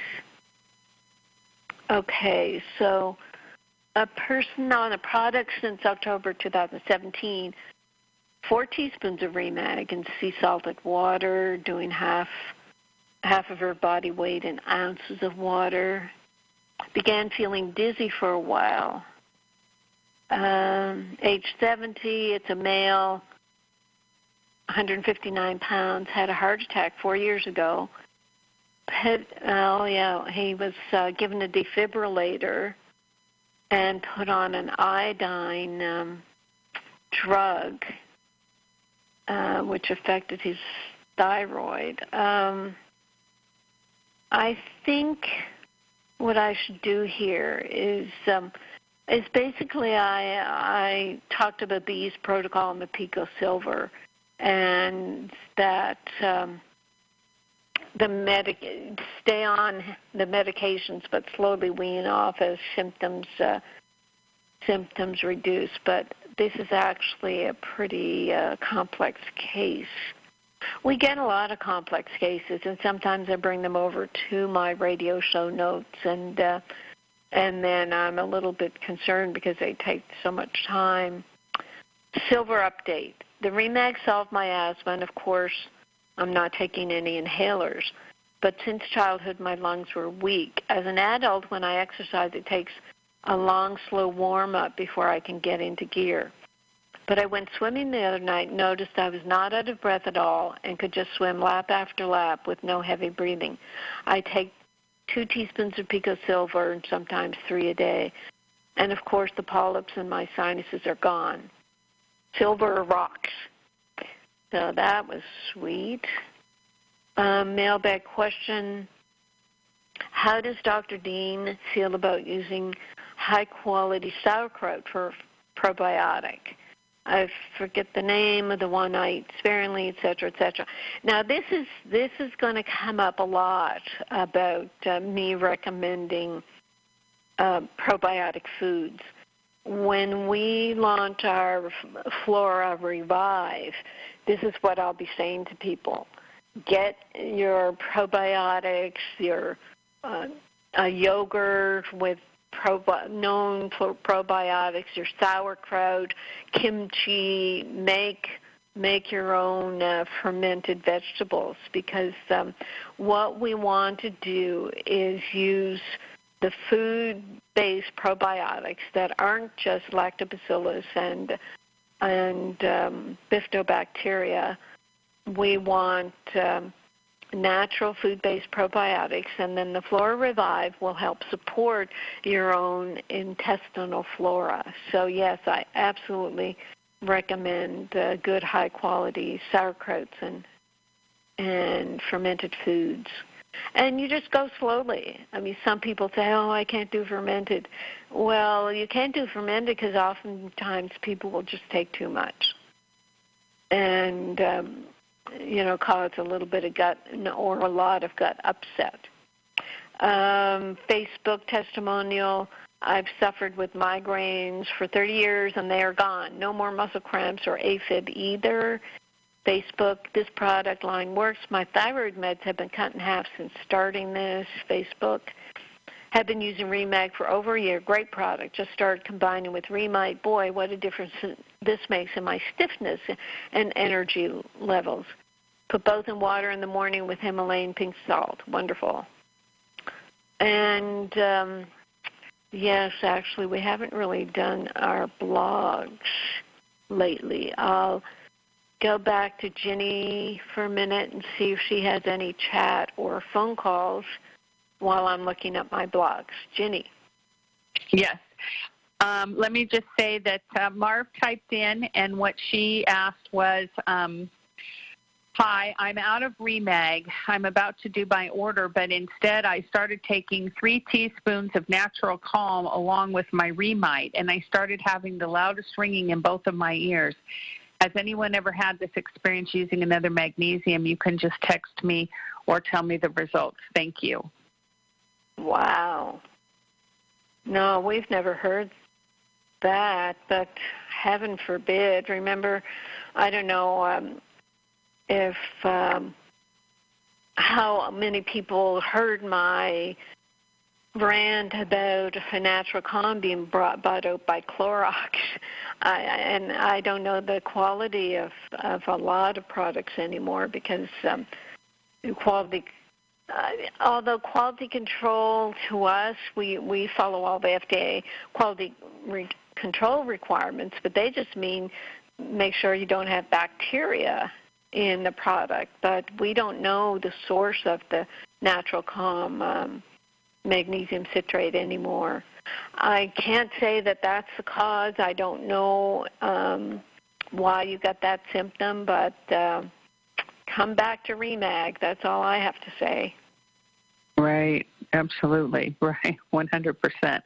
Okay, so a person on a product since October 2017, 4 teaspoons of Re-Mag in sea salted water, doing half of her body weight in ounces of water. Began feeling dizzy for a while. Age 70, it's a male, 159 pounds, had a heart attack 4 years ago. He was given a defibrillator and put on an iodine drug, which affected his thyroid. I think what I should do here is basically I talked about the yeast protocol and the Pico-Silver, and that stay on the medications but slowly wean off as symptoms reduce. But this is actually a pretty complex case. We get a lot of complex cases, and sometimes I bring them over to my radio show notes, and then I'm a little bit concerned because they take so much time. Silver update. The Re-Mag solved my asthma, and of course, I'm not taking any inhalers. But since childhood, my lungs were weak. As an adult, when I exercise, it takes a long, slow warm-up before I can get into gear. But I went swimming the other night and noticed I was not out of breath at all and could just swim lap after lap with no heavy breathing. I take 2 teaspoons of Pico-Silver and sometimes 3 a day. And, of course, the polyps in my sinuses are gone. Silver rocks. So that was sweet. Mailbag question. How does Dr. Dean feel about using high-quality sauerkraut for probiotic? I forget the name of the one I eat sparingly, et cetera, et cetera. Now, this is going to come up a lot about me recommending probiotic foods. When we launch our Flora Revive, this is what I'll be saying to people. Get your probiotics, your a yogurt with known for probiotics, your sauerkraut, kimchi, make your own fermented vegetables, because what we want to do is use the food-based probiotics that aren't just lactobacillus and bifidobacteria. We want natural food-based probiotics, and then the Flora Revive will help support your own intestinal flora. So, yes, I absolutely recommend good, high-quality sauerkrauts and fermented foods. And you just go slowly. I mean, some people say, oh, I can't do fermented. Well, you can't do fermented because oftentimes people will just take too much and, cause a little bit of gut or a lot of gut upset. Facebook testimonial. I've suffered with migraines for 30 years, and they are gone. No more muscle cramps or AFib either. Facebook, this product line works. My thyroid meds have been cut in half since starting this. Facebook, have been using Re-Mag for over a year. Great product. Just started combining with Re-Myte. Boy, what a difference this makes in my stiffness and energy levels. Put both in water in the morning with Himalayan pink salt. Wonderful. And, yes, actually, we haven't really done our blogs lately. I'll go back to Ginney for a minute and see if she has any chat or phone calls while I'm looking at my blogs. Ginney. Yes. Let me just say that Marv typed in, and what she asked was, hi, I'm out of Re-Mag. I'm about to do my order, but instead I started taking 3 teaspoons of Natural Calm along with my Re-Myte, and I started having the loudest ringing in both of my ears. Has anyone ever had this experience using another magnesium? You can just text me or tell me the results. Thank you. Wow. No, we've never heard that, but heaven forbid. Remember, I don't know if how many people heard my rant about a Natural Calm being bought out by Clorox. And I don't know the quality of a lot of products anymore because quality, although quality control to us, we follow all the FDA quality control requirements, but they just mean make sure you don't have bacteria in the product. But we don't know the source of the Natural Calm magnesium citrate anymore. I can't say that that's the cause. I don't know why you got that symptom, but come back to Re-Mag. That's all I have to say. Right. Absolutely. Right. 100%.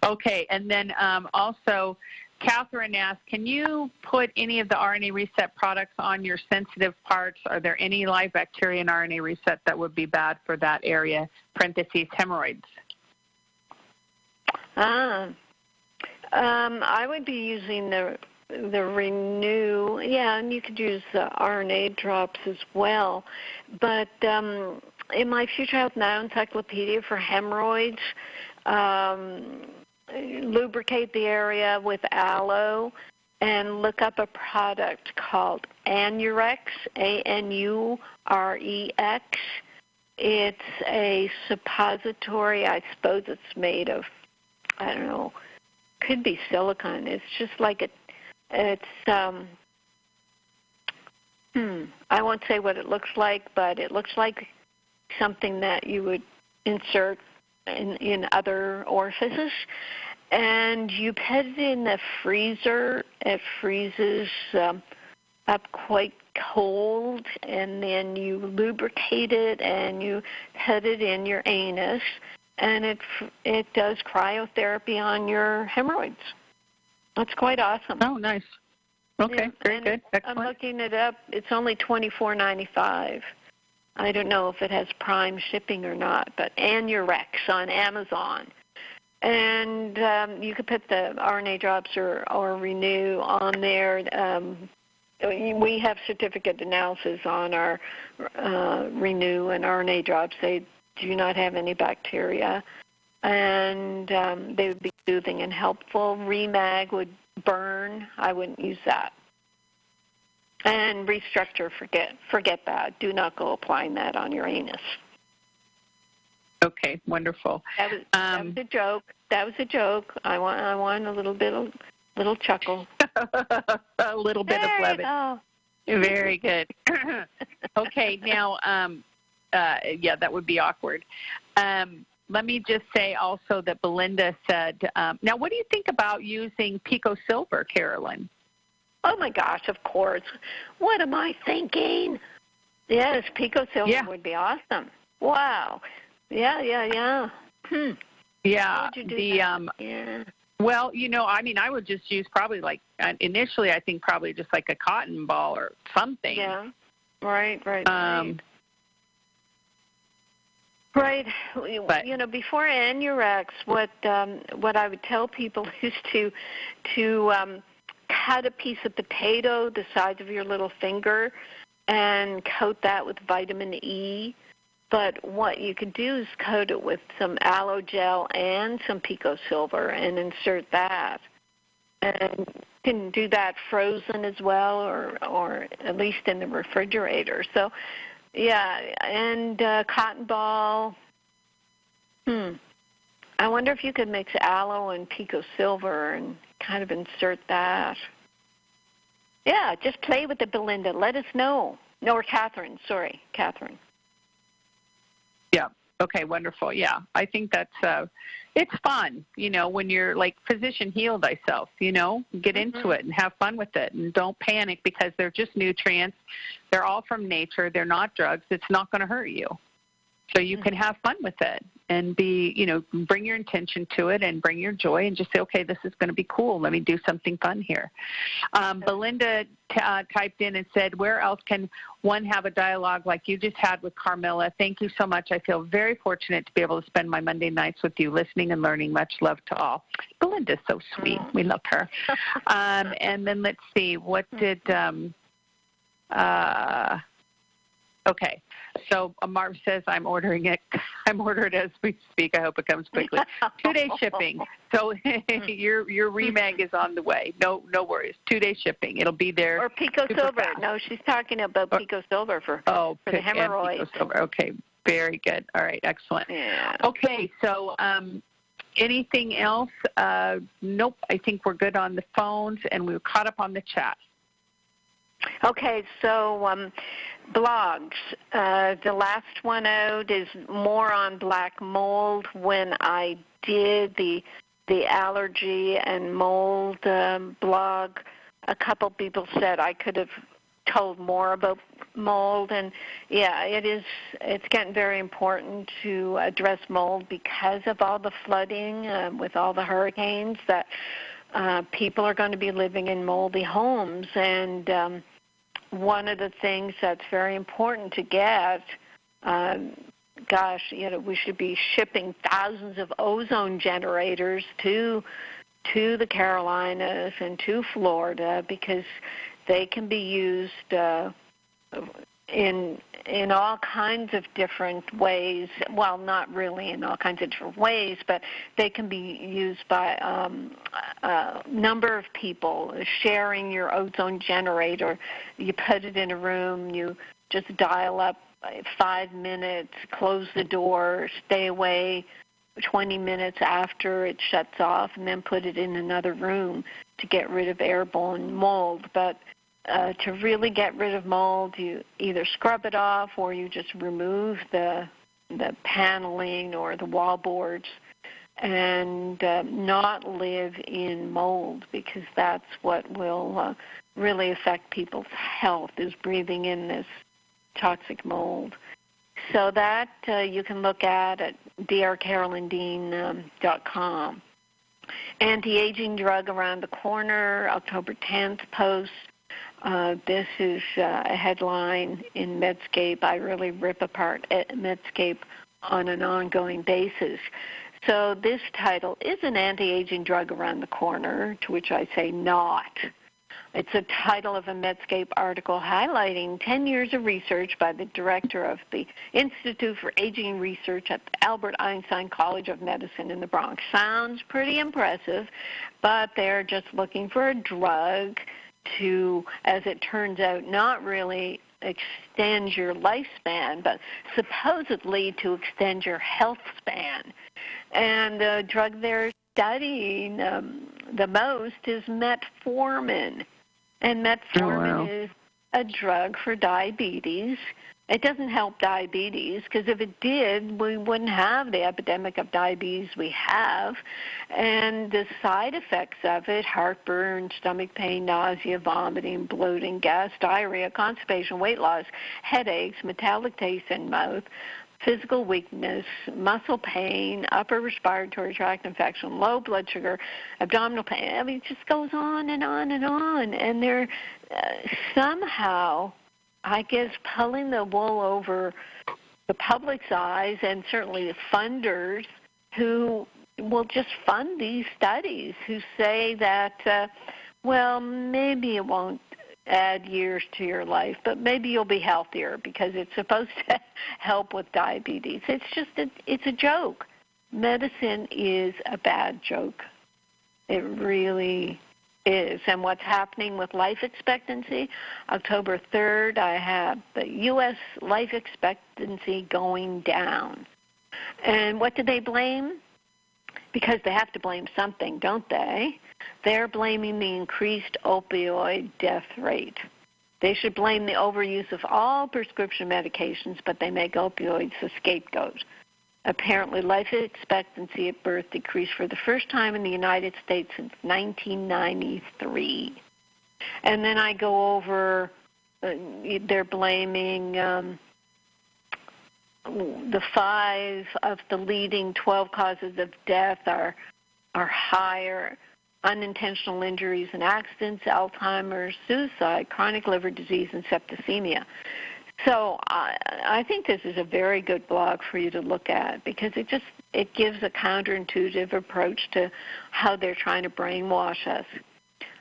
Okay. And then also, Catherine asked, can you put any of the RNA reset products on your sensitive parts? Are there any live bacteria in RNA reset that would be bad for that area, parentheses, hemorrhoids? I would be using the Renew, yeah, and you could use the RNA drops as well. But in my Future Health Now encyclopedia for hemorrhoids, lubricate the area with aloe and look up a product called Anurex, A-N-U-R-E-X. It's a suppository. I suppose it's made of, I don't know, could be silicone. It's just like I won't say what it looks like, but it looks like something that you would insert in other orifices. And you put it in the freezer. It freezes up quite cold, and then you lubricate it and you put it in your anus, and it does cryotherapy on your hemorrhoids. That's quite awesome. Oh, nice. Okay, yeah, very good. Excellent. I'm looking it up. It's only $24.95. I don't know if it has Prime shipping or not, but Anurex on Amazon. And you could put the RNA drops or Renew on there. We have certificate analysis on our Renew and RNA drops. They do not have any bacteria, and they would be soothing and helpful. Re-Mag would burn. I wouldn't use that. And ReStructure, forget that. Do not go applying that on your anus. Okay, wonderful. That was a joke. That was a joke. I want a little chuckle. A little bit of levity. Very good. Okay, now, yeah, that would be awkward. Let me just say also that Belinda said, now what do you think about using Pico-Silver, Carolyn? Oh, my gosh, of course. What am I thinking? Yes, Pico-Silver would be awesome. Wow. Yeah. Yeah. How would you do that? Yeah. Well, I mean, I would just use probably initially I think probably just like a cotton ball or something. Yeah. Right. Right. But, before Anurex, what I would tell people is to cut a piece of potato the size of your little finger and coat that with vitamin E. But what you could do is coat it with some aloe gel and some Pico-Silver and insert that. And can do that frozen as well, or at least in the refrigerator. So, yeah, and cotton ball. I wonder if you could mix aloe and Pico-Silver and kind of insert that. Yeah, just play with it, Belinda. Let us know. No, or Catherine. Sorry, Catherine. Yeah. Okay, wonderful. Yeah, I think that's it's fun, when you're like, physician, heal thyself, get into it and have fun with it, and don't panic because they're just nutrients. They're all from nature. They're not drugs. It's not going to hurt you. So you can have fun with it and bring your intention to it and bring your joy and just say, okay, this is going to be cool. Let me do something fun here. Belinda typed in and said, where else can one have a dialogue like you just had with Carmilla? Thank you so much. I feel very fortunate to be able to spend my Monday nights with you, listening and learning. Much love to all. Belinda's so sweet. We love her. And then let's see, what did okay. So Marv says, I'm ordering it. I'm ordering it as we speak. I hope it comes quickly. 2-day shipping. So your Re-Mag is on the way. No worries. 2-day shipping. It'll be there. Or Pico-Silver. No, she's talking about Pico-Silver for the hemorrhoids. Pico-Silver. Okay, very good. All right, excellent. Yeah. Okay, so anything else? Nope. I think we're good on the phones, and we're caught up on the chat. Okay, so blogs. The last one out is more on black mold. When I did the allergy and mold blog, a couple people said I could have told more about mold, and yeah, it's getting very important to address mold because of all the flooding with all the hurricanes that people are going to be living in moldy homes, and one of the things that's very important to get, we should be shipping thousands of ozone generators to the Carolinas and to Florida because they can be used in all kinds of different ways. Well, not really in all kinds of different ways, but they can be used by a number of people sharing your ozone generator. You put it in a room, you just dial up 5 minutes, close the door, stay away 20 minutes after it shuts off, and then put it in another room to get rid of airborne mold. But to really get rid of mold, you either scrub it off or you just remove the paneling or the wall boards and not live in mold, because that's what will really affect people's health, is breathing in this toxic mold. So that you can look at drcarolyndean.com. Anti-aging drug around the corner, October 10th post. This is a headline in Medscape. I really rip apart Medscape on an ongoing basis. So this title is an anti-aging drug around the corner, to which I say not. It's a title of a Medscape article highlighting 10 years of research by the director of the Institute for Aging Research at the Albert Einstein College of Medicine in the Bronx. Sounds pretty impressive, but they're just looking for a drug to, as it turns out, not really extend your lifespan, but supposedly to extend your health span. And the drug they're studying the most is metformin. And metformin is a drug for diabetes. It doesn't help diabetes, because if it did, we wouldn't have the epidemic of diabetes we have. And the side effects of it, heartburn, stomach pain, nausea, vomiting, bloating, gas, diarrhea, constipation, weight loss, headaches, metallic taste in mouth, physical weakness, muscle pain, upper respiratory tract infection, low blood sugar, abdominal pain. I mean, it just goes on and on and on. And they're somehow, I guess, pulling the wool over the public's eyes, and certainly the funders who will just fund these studies, who say that, well, maybe it won't add years to your life, but maybe you'll be healthier because it's supposed to help with diabetes. It's just it's a joke. Medicine is a bad joke. It really is and what's happening with life expectancy. October 3rd, I have the U.S. life expectancy going down. And what do they blame? Because they have to blame something, don't they? They're blaming the increased opioid death rate. They should blame the overuse of all prescription medications, but they make opioids the scapegoat. Apparently, life expectancy at birth decreased for the first time in the United States since 1993. And then I go over, they're blaming the 5 of the leading 12 causes of death are higher: unintentional injuries and accidents, Alzheimer's, suicide, chronic liver disease, and septicemia. So I think this is a very good blog for you to look at because it gives a counterintuitive approach to how they're trying to brainwash us.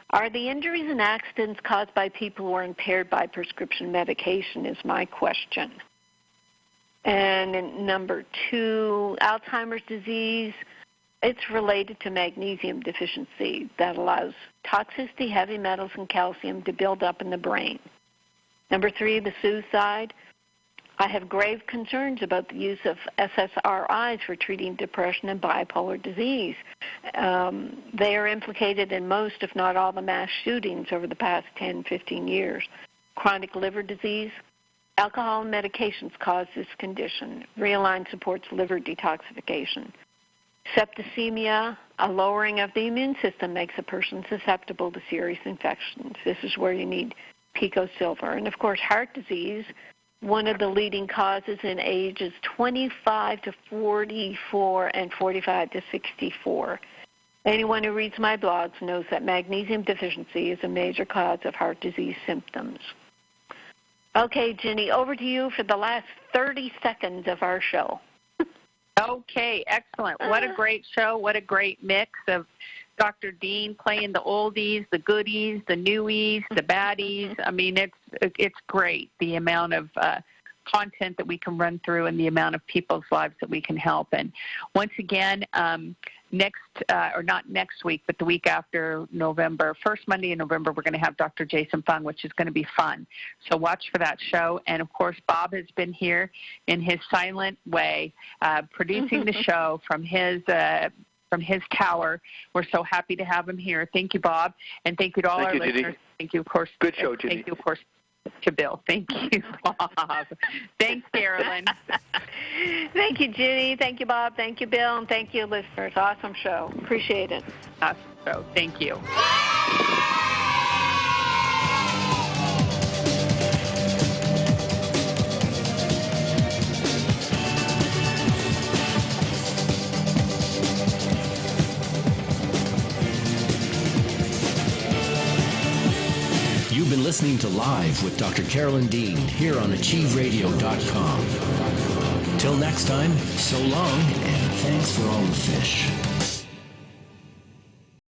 Are the injuries and accidents caused by people who are impaired by prescription medication is my question. And number 2, Alzheimer's disease, it's related to magnesium deficiency that allows toxicity, heavy metals, and calcium to build up in the brain. Number 3, the suicide. I have grave concerns about the use of SSRIs for treating depression and bipolar disease. They are implicated in most, if not all, the mass shootings over the past 10, 15 years. Chronic liver disease. Alcohol and medications cause this condition. ReAline supports liver detoxification. Septicemia, a lowering of the immune system makes a person susceptible to serious infections. This is where you need Pico-Silver. And, of course, heart disease, one of the leading causes in ages 25 to 44 and 45 to 64. Anyone who reads my blogs knows that magnesium deficiency is a major cause of heart disease symptoms. Okay, Ginney, over to you for the last 30 seconds of our show. Okay, excellent. What a great show. What a great mix of Dr. Dean playing the oldies, the goodies, the newies, the baddies. I mean, it's great, the amount of content that we can run through and the amount of people's lives that we can help. And once again, not next week, but the week after November, first Monday in November, we're going to have Dr. Jason Fung, which is going to be fun. So watch for that show. And, of course, Bob has been here in his silent way, producing the show from his tower. We're so happy to have him here. Thank you, Bob. And thank you to all our listeners. Ginny. Thank you, of course. Good show, Ginny. Thank you, of course, to Bill. Thank you, Bob. Thanks, Carolyn. Thank you, Ginney. Thank you, Bob. Thank you, Bill. And thank you, listeners. Awesome show. Appreciate it. Awesome show. Thank you. You've been listening to Live with Dr. Carolyn Dean here on AchieveRadio.com. Till next time, so long, and thanks for all the fish.